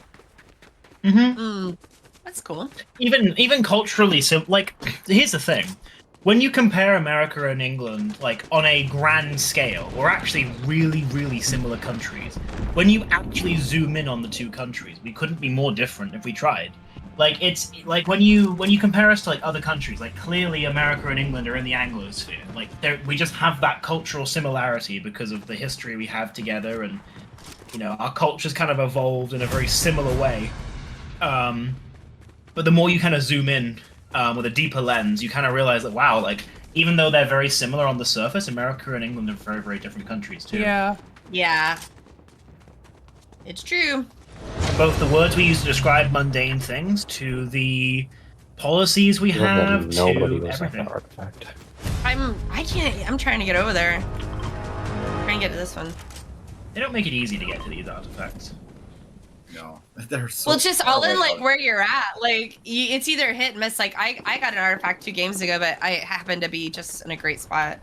That's cool. Even culturally, so like here's the thing. When you compare America and England, like on a grand scale, we're actually really, really similar countries. When you actually zoom in on the two countries, we couldn't be more different if we tried. Like it's like when you compare us to like other countries, like clearly America and England are in the Anglosphere. Like we just have that cultural similarity because of the history we have together, and you know our cultures kind of evolved in a very similar way. But the more you kind of zoom in with a deeper lens, you kind of realize that wow, like even though they're very similar on the surface, America and England are very, very different countries too. Yeah. Yeah. It's true. Both the words we use to describe mundane things, to the policies we have, Nobody to was at everything. the artifact. I'm trying to get over there. Trying to get to this one. They don't make it easy to get to these artifacts. No, they're so. Well, it's just far all in away. like where you're at. Like it's either hit and miss. Like I got an artifact 2 games ago, but I happened to be just in a great spot.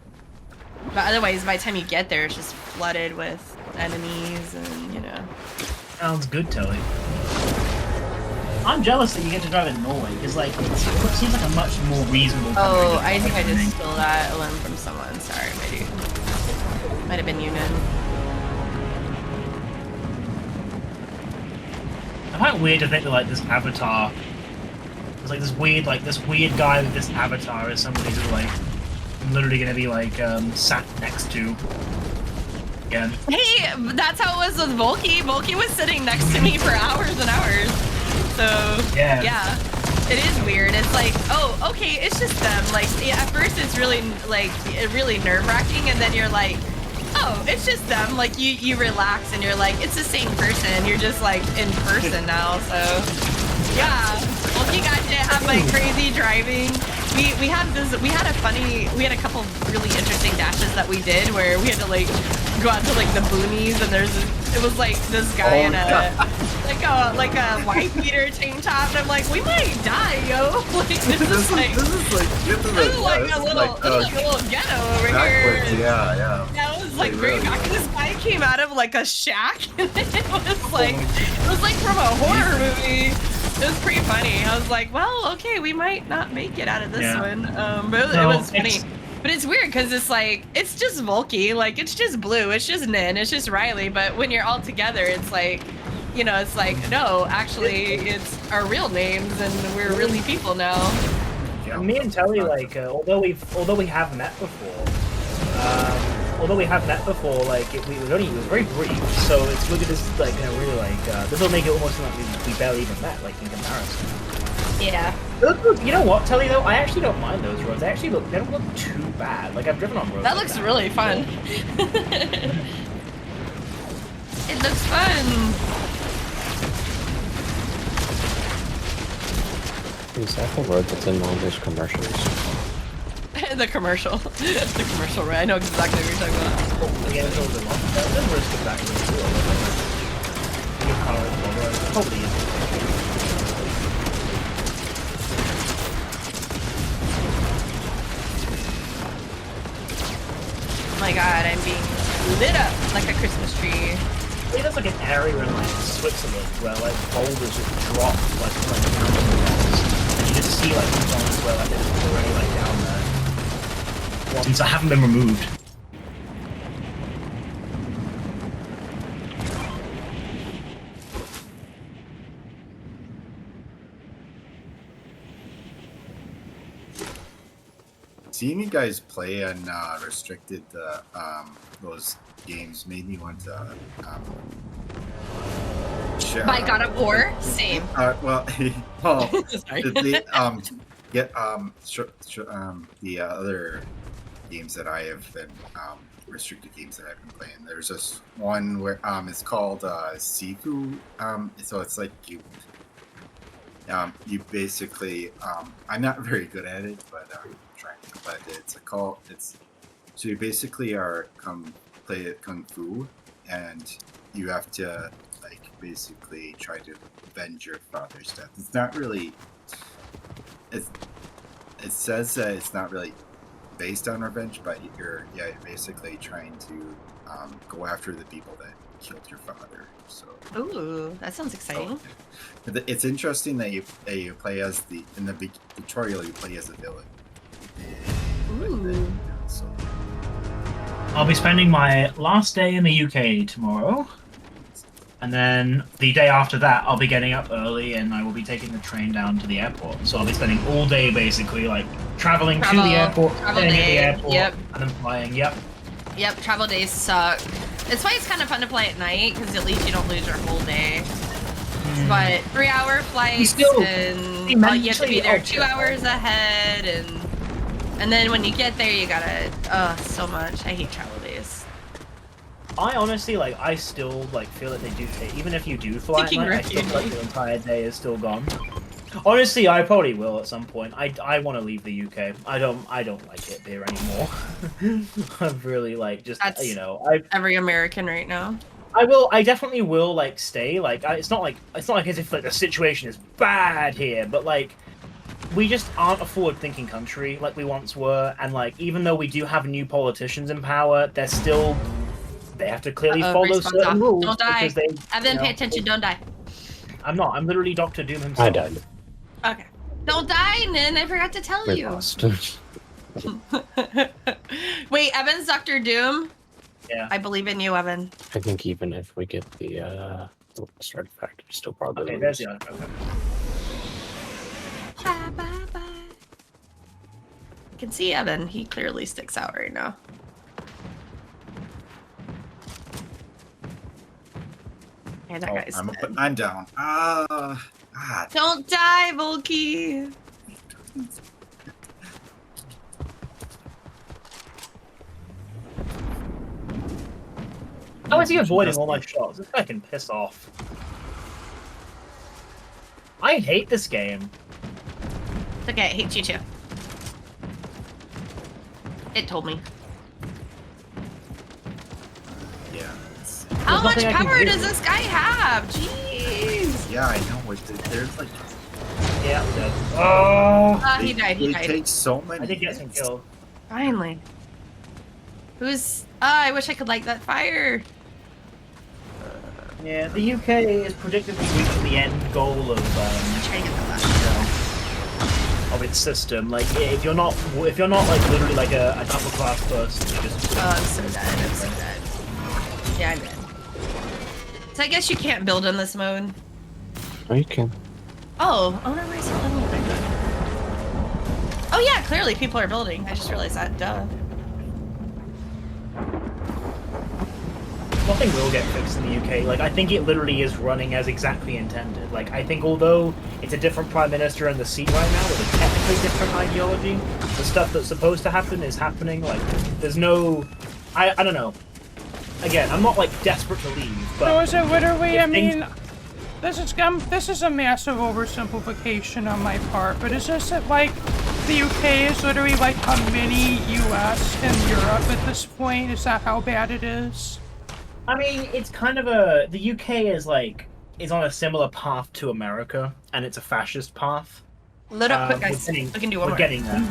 But otherwise, by the time you get there, it's just flooded with enemies and, you know. Sounds good, Telly. I'm jealous that you get to drive in Norway, because like it seems like a much more reasonable country. Oh, I think I just stole that alone from someone. Sorry, my dude. Might have been Yunan. I find it weird to think that like this avatar, there's like this weird guy with this avatar is somebody who like I'm literally gonna be like sat next to again. Hey, that's how it was with Volky. Volky was sitting next to me for hours and hours. So yeah, it is weird. It's like, oh, okay, it's just them. Like at first it's really like really nerve-wracking, and then you're like, oh, it's just them. Like you relax and you're like, it's the same person. You're just like in person now. So yeah, Volky got to have like crazy driving. We had a couple of really interesting dashes that we did where we had to like go out to like the boonies, and it was like this guy in like a white beater tank top, and I'm like, we might die, yo. Like this is like a little ghetto over here. Yeah. That was like very back. This guy came out of like a shack, and it was like from a horror movie. It was pretty funny. I was like, well, okay, we might not make it out of this one. But it was funny. But it's weird because it's like, it's just Volky, like it's just Blue, it's just Nin, it's just Riley. But when you're all together, it's like, you know, it's like, no, actually, it's our real names and we're really people now. Yeah. Me and Telly, like, although we have met before, like it was very brief. So it's look at this, like, really like this will make it almost like we barely even met, like in comparison. Yeah. You know what, Telly? Though I actually don't mind those roads. They don't look too bad. Like I've driven on roads. That like looks really fun. It looks fun. Is that the road that's in all those commercials? The commercial. The commercial, right? I know exactly what you're talking about. Yeah, it's over the long. Then we're just back to the Hopefully. Oh my god, I'm being lit up like a Christmas tree. There's like an area in like Switzerland where like boulders just drop like mountain walls, and you just see like zones where like it's already like down there. Ones that haven't been removed. seeing you guys play and restricted those games made me want to. By God of War, same. Well, well, Sorry. get the other games that I have been restricted games that I've been playing. There's this one where it's called Sifu. So it's like you basically I'm not very good at it, but I'm trying to. But it's so you basically are play kung fu, and you have to like basically try to avenge your father's death. It's not really. It says that it's not really based on revenge, but you're basically trying to go after the people that killed your father. So. Ooh, that sounds exciting. So, it's interesting that you play as in the tutorial you play as a villain. Ooh. So. I'll be spending my last day in the UK tomorrow. And then the day after that, I'll be getting up early and I will be taking the train down to the airport. So I'll be spending all day basically like traveling to the airport, staying at the airport, and then flying. Yep, travel days suck. It's why it's kind of fun to play at night, because at least you don't lose your whole day. But 3-hour flights, and you have to be there 2 hours ahead, and then when you get there, you gotta, so much. I hate travel days. I honestly, I still, feel that they do take, even if you do fly at night, I still feel like the entire day is still gone. Honestly, I probably will at some point. I want to leave the UK. I don't like it here anymore. I've really, That's every American right now. I definitely will, stay. It's not like as if, the situation is bad here, but, we just aren't a forward-thinking country like we once were, and, even though we do have new politicians in power, they're still... They have to clearly follow certain rules. Don't die. They, Evan, pay attention. Don't die. I'm not. I'm literally Doctor Doom himself. I died. Okay. Don't die, Nin. I forgot to tell We you. lost. Wait, Evan's Doctor Doom? Yeah. I believe in you, Evan. I think even if we get the artifact, we still probably Okay, lose. there's the artifact. Bye, bye, bye. I can see Evan. He clearly sticks out right now. Yeah, that guy's dead. I'm down. Don't die, Volky. How is he avoiding all my shots? This guy can piss off. I hate this game. It's okay, I hate you too. It told me. Yeah. How much nothing I can power do. does this guy have? Jeez. Yeah, I know. There's like. Yeah, I'm dead. Oh! He died. He They died. take so many. I did get some hits. kills. Finally. Who's? I wish I could light that fire. Yeah, the UK is predictably reaching the end goal of Try to get that last of its system. If you're not literally an upper class person, you just Oh, I'm so dead. I'm so dead. Yeah, I'm dead. So I guess you can't build in this mode. Oh, you can. Oh, owner race level. Oh yeah, clearly people are building. I just realized that. Duh. nothing will get fixed in the UK. I think it literally is running as exactly intended. I think although it's a different prime minister in the seat right now with a technically different ideology, the stuff that's supposed to happen is happening. There's no... I don't know. Again, I'm not, desperate to leave, but... So is it literally, I things- mean, this is a massive oversimplification on my part, but is this that, the UK is literally a mini US in Europe at this point? Is that how bad it is? I mean, it's kind of the UK is on a similar path to America, and it's a fascist path. Little quick, guys. We can do one We're more. getting there.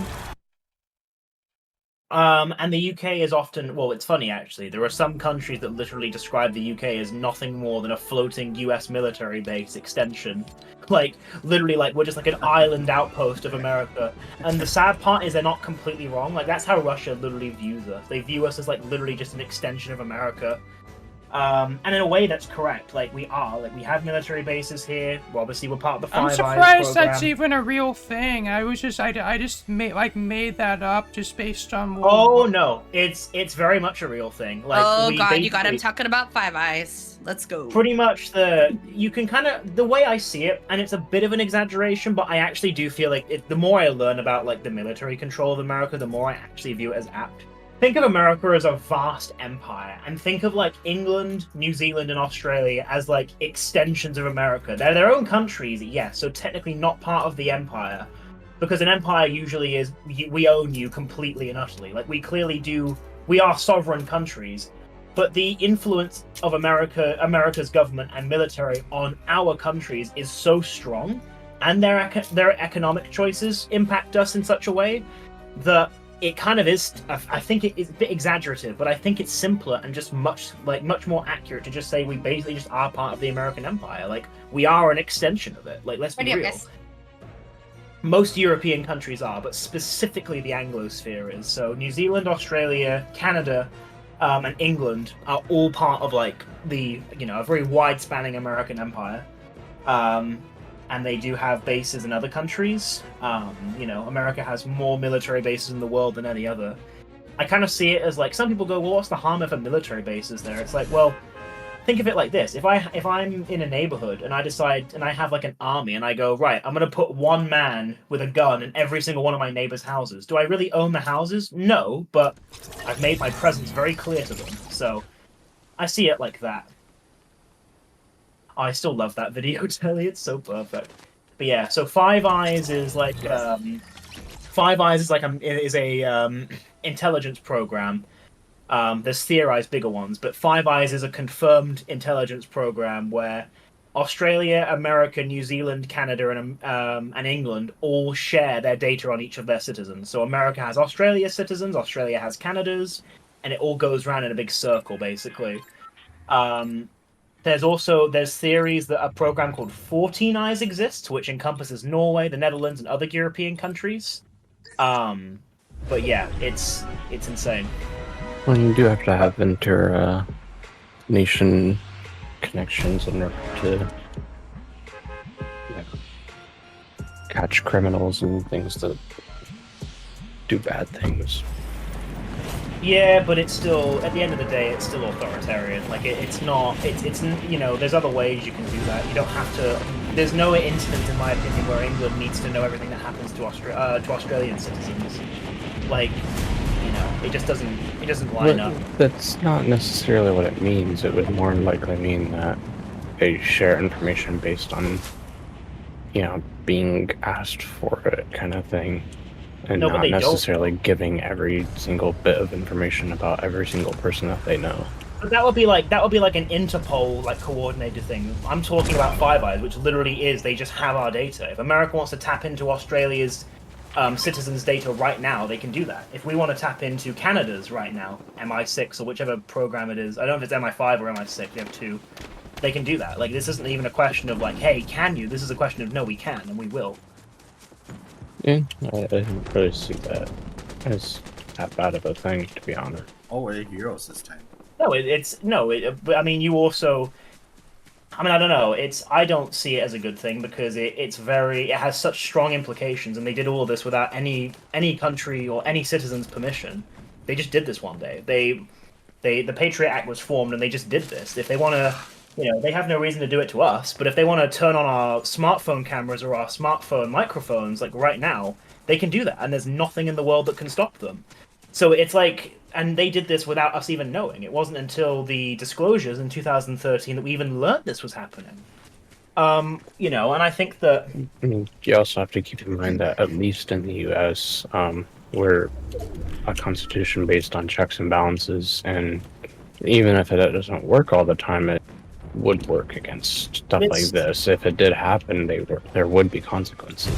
And the UK is often, well, it's funny actually. There are some countries that literally describe the UK as nothing more than a floating US military base extension. Literally, we're just an island outpost of America. And the sad part is they're not completely wrong. That's how Russia literally views us. They view us as literally just an extension of America. And in a way, that's correct. Like, we have military bases here. Well, obviously, we're part of the I'm Five Eyes surprised program. that's even a real thing. I just made that up just based on. Oh no, it's very much a real thing. Like, Oh we god, you got him basically- talking about Five Eyes. Let's go. Pretty much you can kind of, the way I see it, and it's a bit of an exaggeration, but I actually do feel like the more I learn about like the military control of America, the more I actually view it as apt. Think of America as a vast empire, and think of like England, New Zealand, and Australia as like extensions of America. They're their own countries, yes, so technically not part of the empire, because an empire usually is we own you completely and utterly. Like we are sovereign countries, but the influence of America's government and military on our countries is so strong, and their economic choices impact us in such a way that it kind of is. I think it is a bit exaggerative, but I think it's simpler and just much more accurate to just say we basically just are part of the American empire. Like, we are an extension of it. Like, let's be real. Most European countries are, but specifically the Anglosphere is. So New Zealand, Australia, Canada, and England are all part of like a very wide-spanning American empire. And they do have bases in other countries. America has more military bases in the world than any other. I kind of see it as like, some people go, well, what's the harm if a military base is there? It's like, well, think of it like this. If I'm in a neighborhood and I decide, and I have like an army, and I go, right, I'm going to put one man with a gun in every single one of my neighbors' houses. Do I really own the houses? No, but I've made my presence very clear to them. So I see it like that. I still love that video, Telly. It's so perfect. But yeah, so Five Eyes is like a intelligence program. There's theorized bigger ones, but Five Eyes is a confirmed intelligence program where Australia, America, New Zealand, Canada, and England all share their data on each of their citizens. So America has Australia's citizens, Australia has Canada's, and it all goes around in a big circle, basically. There's theories that a program called 14 Eyes exists, which encompasses Norway, the Netherlands, and other European countries. But yeah, it's insane. Well, you do have to have nation connections in order to catch criminals and things that do bad things. Yeah, but it's still, at the end of the day, it's still authoritarian. Like, it's not, there's other ways you can do that. You don't have to, there's no instance, in my opinion, where England needs to know everything that happens to Australian citizens. Like, it just doesn't line up. That's not necessarily what it means. It would more likely mean that they share information based on, being asked for it kind of thing. And No, not but they necessarily giving every single bit of information about every single person that they know. But that would be like an Interpol coordinated thing. I'm talking about Five Eyes, which literally is they just have our data. If America wants to tap into Australia's citizens' data right now, they can do that. If we want to tap into Canada's right now, MI6 or whichever program it is, I don't know if it's MI5 or MI6. We have two. They can do that. Like, this isn't even a question of like, hey, can you? This is a question of no, we can and we will. Yeah, I don't really see that as that bad of a thing, to be honest. Oh, we're heroes this time. No, but I mean, you also, I don't know. I don't see it as a good thing because it has such strong implications, and they did all of this without any country or any citizen's permission. They just did this one day. The Patriot Act was formed, and they just did this. If they want to, they have no reason to do it to us, but if they want to turn on our smartphone cameras or our smartphone microphones, like right now, they can do that, and there's nothing in the world that can stop them. So it's like, and they did this without us even knowing. It wasn't until the disclosures in 2013 that we even learned this was happening. And I think that... I mean, you also have to keep in mind that at least in the U.S., we're a constitution based on checks and balances, and even if it doesn't work all the time, it would work against stuff like this. If it did happen, there would be consequences.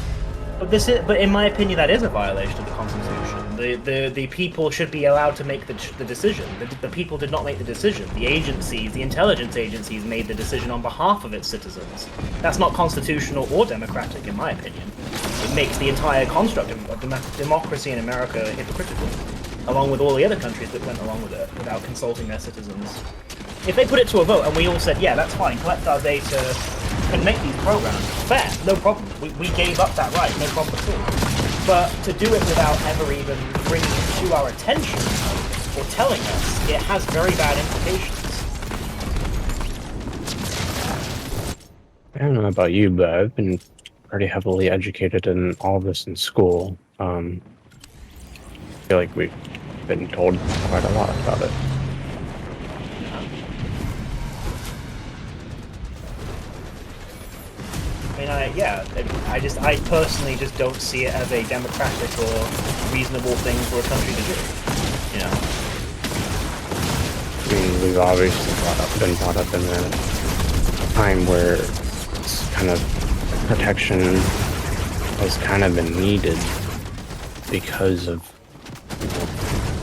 But in my opinion, that is a violation of the Constitution. The people should be allowed to make the decision. The people did not make the decision. The intelligence agencies made the decision on behalf of its citizens. That's not constitutional or democratic, in my opinion. It makes the entire construct of democracy in America hypocritical, along with all the other countries that went along with it without consulting their citizens. If they put it to a vote and we all said, yeah, that's fine, collect our data and make these programs, fair, no problem. We gave up that right, no problem at all. But to do it without ever even bringing it to our attention or telling us, it has very bad implications. I don't know about you, but I've been pretty heavily educated in all this in school. I feel like we've been told quite a lot about it. I mean, I personally just don't see it as a democratic or reasonable thing for a country to do. You know. I mean, we've obviously been brought up in a time where this kind of protection has kind of been needed because of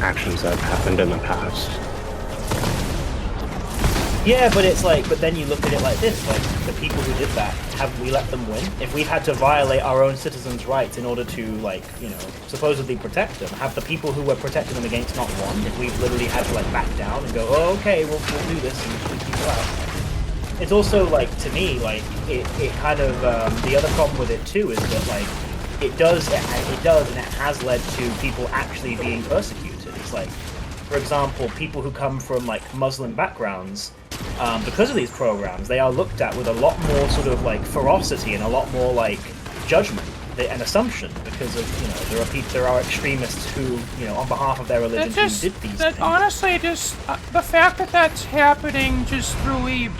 actions that have happened in the past. Yeah, but it's like, but then you look at it like this, like, the people who did that, have we let them win? If we've had to violate our own citizens' rights in order to, like, you know, supposedly protect them, have the people who were protecting them against not won? If we've literally had to, like, back down and go, oh, okay, we'll do this and keep people out. It's also, like, to me, like, it kind of, the other problem with it, too, is that, like, it does, and it has led to people actually being persecuted. It's like, for example, people who come from, like, Muslim backgrounds, because of these programs, they are looked at with a lot more sort of like ferocity and a lot more like judgment and assumption because of, you know, there are extremists who, you know, on behalf of their religion who did these things. Honestly, just the fact that that's happening just really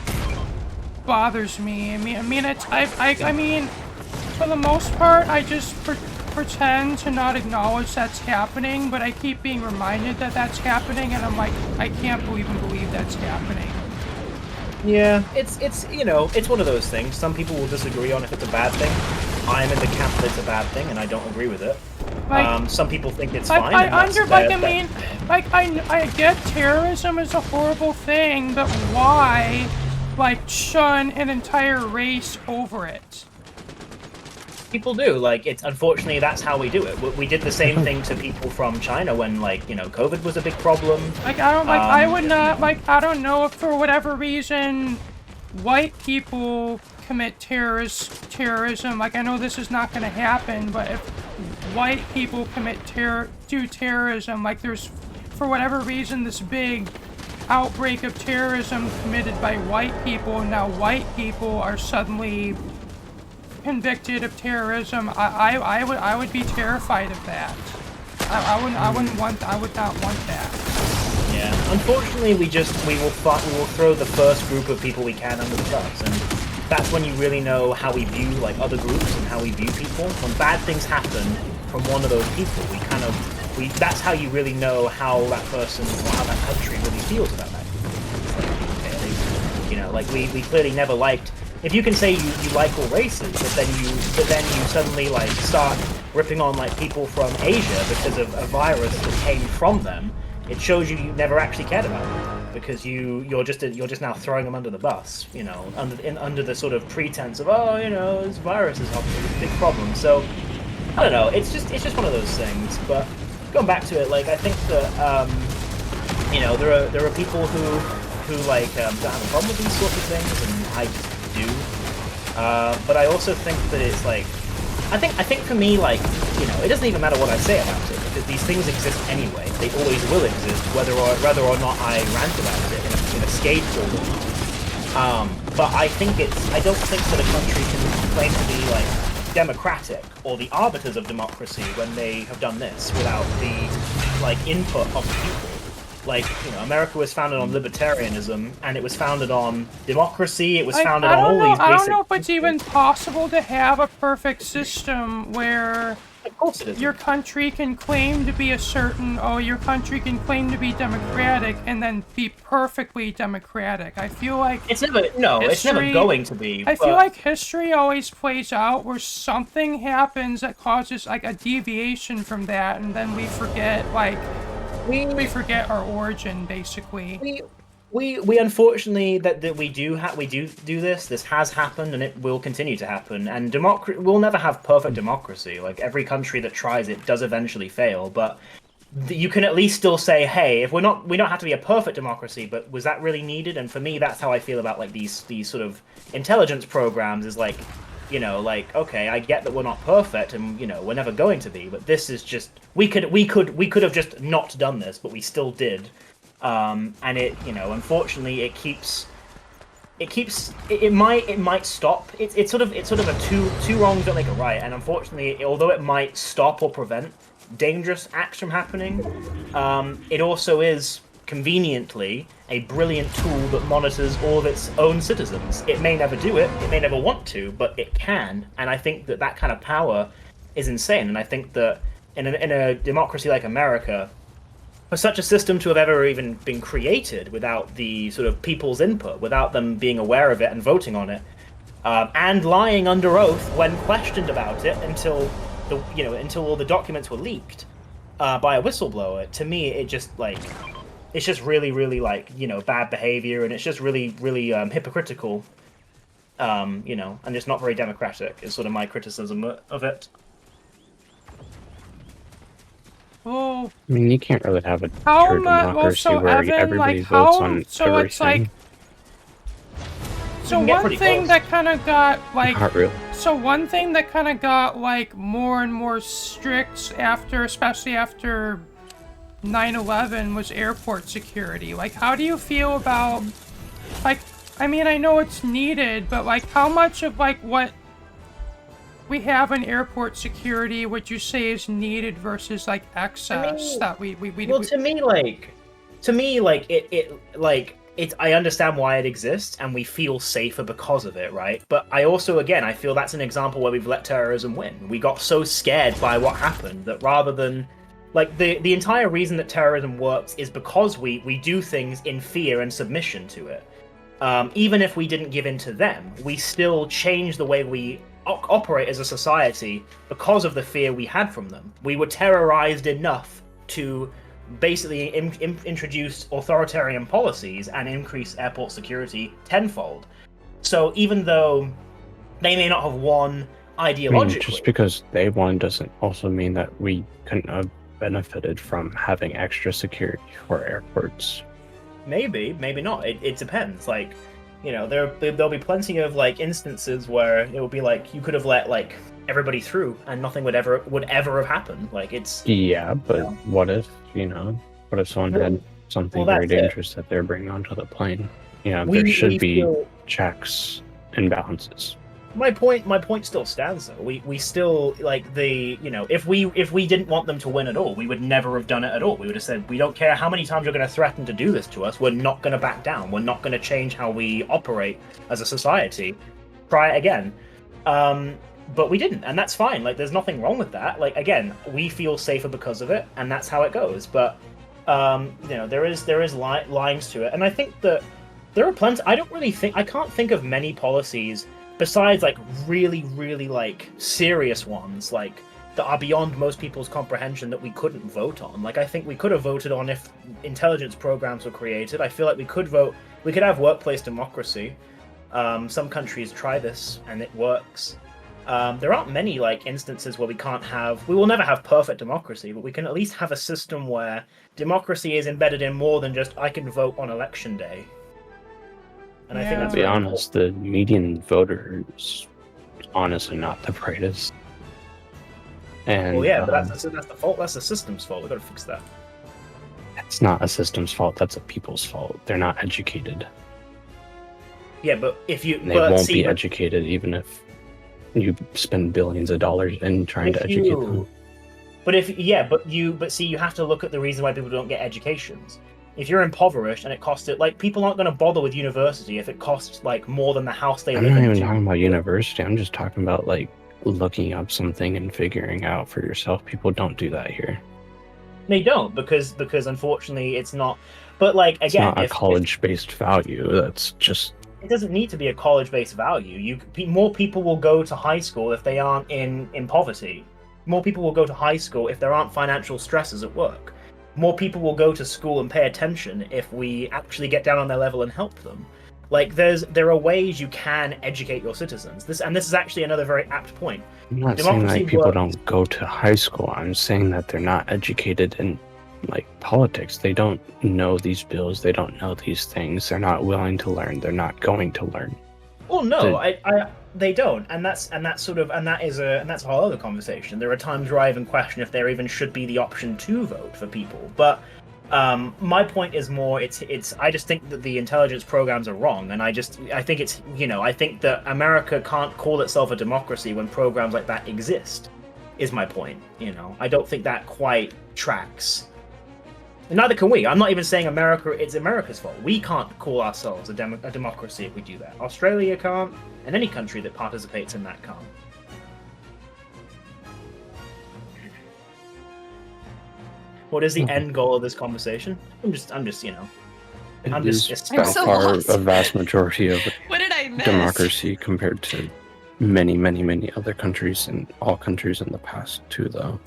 bothers me. I mean, for the most part, I just pretend to not acknowledge that's happening, but I keep being reminded that that's happening, and I'm like, I can't even believe that's happening. Yeah, it's you know, it's one of those things. Some people will disagree on if it's a bad thing. I'm in the camp that it's a bad thing, and I don't agree with it. Like, some people think it's fine. I get terrorism is a horrible thing, but why, like, shun an entire race over it? People do, like, it's unfortunately that's how we do it. We did the same thing to people from China when, like, you know, COVID was a big problem. Like, I don't, like, I would not, like, I don't know if for whatever reason white people commit terrorism. Like, I know this is not going to happen, but if white people do terrorism, like, there's, for whatever reason, this big outbreak of terrorism committed by white people, and now white people are suddenly convicted of terrorism. I would be terrified of that. I would not want that. Yeah, unfortunately, we will throw the first group of people we can under the bus, and that's when you really know how we view, like, other groups and how we view people. When bad things happen from one of those people, that's how you really know how that person or how that country really feels about that group. Like, okay, you know, like, we clearly never liked. If you can say you like all races, but then you suddenly, like, start ripping on, like, people from Asia because of a virus that came from them, it shows you never actually cared about them because you're just now throwing them under the bus, you know, under the sort of pretense of, oh, you know, this virus is obviously a big problem. So I don't know, it's just one of those things. But going back to it, like, I think that you know, there are people who like don't have a problem with these sorts of things, and I just do. But I also think that it's like, I think for me, like, you know, it doesn't even matter what I say about it because these things exist anyway. They always will exist, whether or not I rant about it in a Skade forum. But I don't think that a country can claim to be, like, democratic or the arbiters of democracy when they have done this without the, like, input of the people. Like, you know, America was founded on libertarianism, and it was founded on democracy, it was founded on all these basic... I don't know if it's even possible to have a perfect system where of course it is. Your country can claim to be your country can claim to be democratic and then be perfectly democratic. I feel like it's never going to be. I feel like history always plays out where something happens that causes, like, a deviation from that, and then we forget, like, we forget our origin, basically. We unfortunately that we do this. This has happened, and it will continue to happen. And we'll never have perfect democracy. Like, every country that tries it does eventually fail. But you can at least still say, hey, if we don't have to be a perfect democracy, but was that really needed? And for me, that's how I feel about like these sort of intelligence programs. Is like, like, okay, I get that we're not perfect, and we're never going to be, but this is just we could have just not done this, but we still did. And it, unfortunately, it might stop. It's sort of a two wrongs don't make a right, and unfortunately, although it might stop or prevent dangerous acts from happening, it also is conveniently a brilliant tool that monitors all of its own citizens. It may never do it, it may never want to, but it can, and I think that kind of power is insane. And I think that in a democracy like America, for such a system to have ever even been created without the sort of people's input, without them being aware of it and voting on it, and lying under oath when questioned about it until all the documents were leaked by a whistleblower, to me it just it's just really, really bad behavior, and it's just really, really hypocritical, and it's not very democratic is sort of my criticism of it. Well, I mean, you can't really have a how pure much? Well, democracy so where Evan, everybody like, votes how? on So everything. it's like. So can get one pretty thing close. that kind of got like. Not really. So one thing that kind of got like more and more strict after, especially after 9/11, was airport security. Like, how do you feel about, like, I mean, I know it's needed, but like, how much of like what we have in airport security would you say is needed versus like excess that we Well, to me, it's I understand why it exists, and we feel safer because of it, right? But I also, again, I feel that's an example where we've let terrorism win. We got so scared by what happened that rather than, like, the entire reason that terrorism works is because we do things in fear and submission to it. Even if we didn't give in to them, we still change the way we operate as a society because of the fear we had from them. We were terrorized enough to basically introduce authoritarian policies and increase airport security tenfold. So even though they may not have won ideologically, I mean, just because they won doesn't also mean that we couldn't have benefited from having extra security for airports. maybe not. It depends. Like, there'll be plenty of like instances where it will be like you could have let like everybody through and nothing would ever have happened. Like, it's Yeah, but what if someone had something well, very that's it. dangerous that they're bringing onto the plane? There we should be feel- checks and balances. My point still stands though. We still like if we didn't want them to win at all, we would never have done it at all. We would have said, we don't care how many times you're going to threaten to do this to us, we're not going to back down. We're not going to change how we operate as a society. Try it again. But we didn't, and that's fine. Like, there's nothing wrong with that. Like, again, we feel safer because of it, and that's how it goes. But there is lines to it, and I think that there are plenty. I can't think of many policies besides like really, really like serious ones, like that are beyond most people's comprehension, that we couldn't vote on. Like, I think we could have voted on if intelligence programs were created. I feel like we could have workplace democracy. Some countries try this and it works. There aren't many like instances where we will never have perfect democracy, but we can at least have a system where democracy is embedded in more than just I can vote on election day. And I think Yeah. that's To be really honest, the median voter is honestly not the brightest. And well, yeah, but that's the fault. That's the system's fault. We've got to fix that. it's not a system's fault. That's a people's fault. They're not educated. Yeah, but if you, And they but won't see, be but educated even if you spend billions of dollars in trying to educate them. But see, you have to look at the reason why people don't get educations. If you're impoverished and it costs it, like, people aren't going to bother with university if it costs like more than the house they I'm live not in. even talking about university. I'm just talking about like looking up something and figuring out for yourself. People don't do that here. They don't because unfortunately it's not. But like, It's again, not a if college-based value. That's just it doesn't need to be a college-based value. More people will go to high school if they aren't in poverty. More people will go to high school if there aren't financial stresses at work. More people will go to school and pay attention if we actually get down on their level and help them. Like, there are ways you can educate your citizens. This is actually another very apt point. I'm not saying Democracy like people works. don't go to high school. I'm saying that they're not educated in like politics. They don't know these bills. They don't know these things. They're not willing to learn. They're not going to learn. Well, no, they don't, and that's a whole other conversation. There are times where I even question if there even should be the option to vote for people. But my point is more, it's. I just think that the intelligence programs are wrong, and I think it's, I think that America can't call itself a democracy when programs like that exist. Is my point. I don't think that quite tracks. Neither can we. I'm not even saying it's America's fault. We can't call ourselves a democracy if we do that. Australia can't, and any country that participates in that can't. What is the end goal of this conversation? I'm just I'm I'm so far lost. a vast majority of What did I miss? democracy compared to many, many, many other countries, and all countries in the past too, though.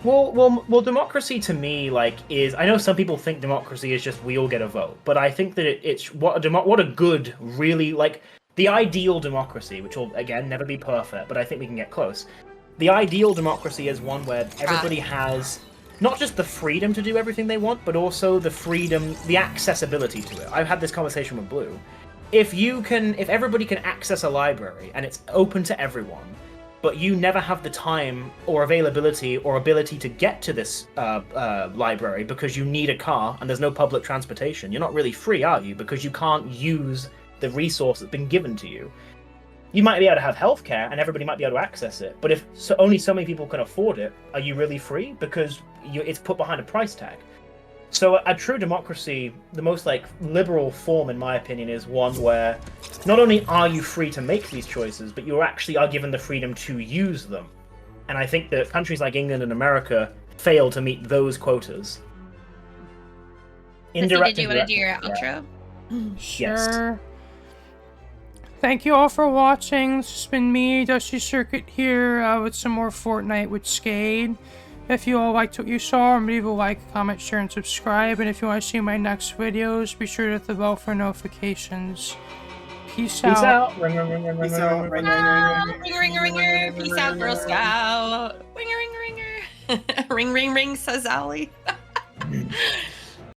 Well, democracy to me, is, I know some people think democracy is just we all get a vote, but I think that it's what a good, really, the ideal democracy, which will, again, never be perfect, but I think we can get close. The ideal democracy is one where everybody has not just the freedom to do everything they want, but also the freedom, the accessibility to it. I've had this conversation with Blue. If everybody can access a library and it's open to everyone, but you never have the time or availability or ability to get to this library because you need a car and there's no public transportation, you're not really free, are you? Because you can't use the resource that's been given to you. You might be able to have healthcare and everybody might be able to access it, but if only so many people can afford it, are you really free? Because it's put behind a price tag. So a true democracy, the most liberal form in my opinion, is one where not only are you free to make these choices, but you actually are given the freedom to use them. And I think that countries like England and America fail to meet those quotas. Did you want to do your outro? Sure. Yes. Thank you all for watching. This has been me, Dusty Circuit, here with some more Fortnite with Skade. If you all liked what you saw, leave a like, comment, share, and subscribe. And if you want to see my next videos, be sure to hit the bell for notifications. Peace out. Peace out. Peace out. Ringer, ringer. Peace out, Girl Scout. Ringer, ringer, ringer. Ring, ring, ring, says Allie.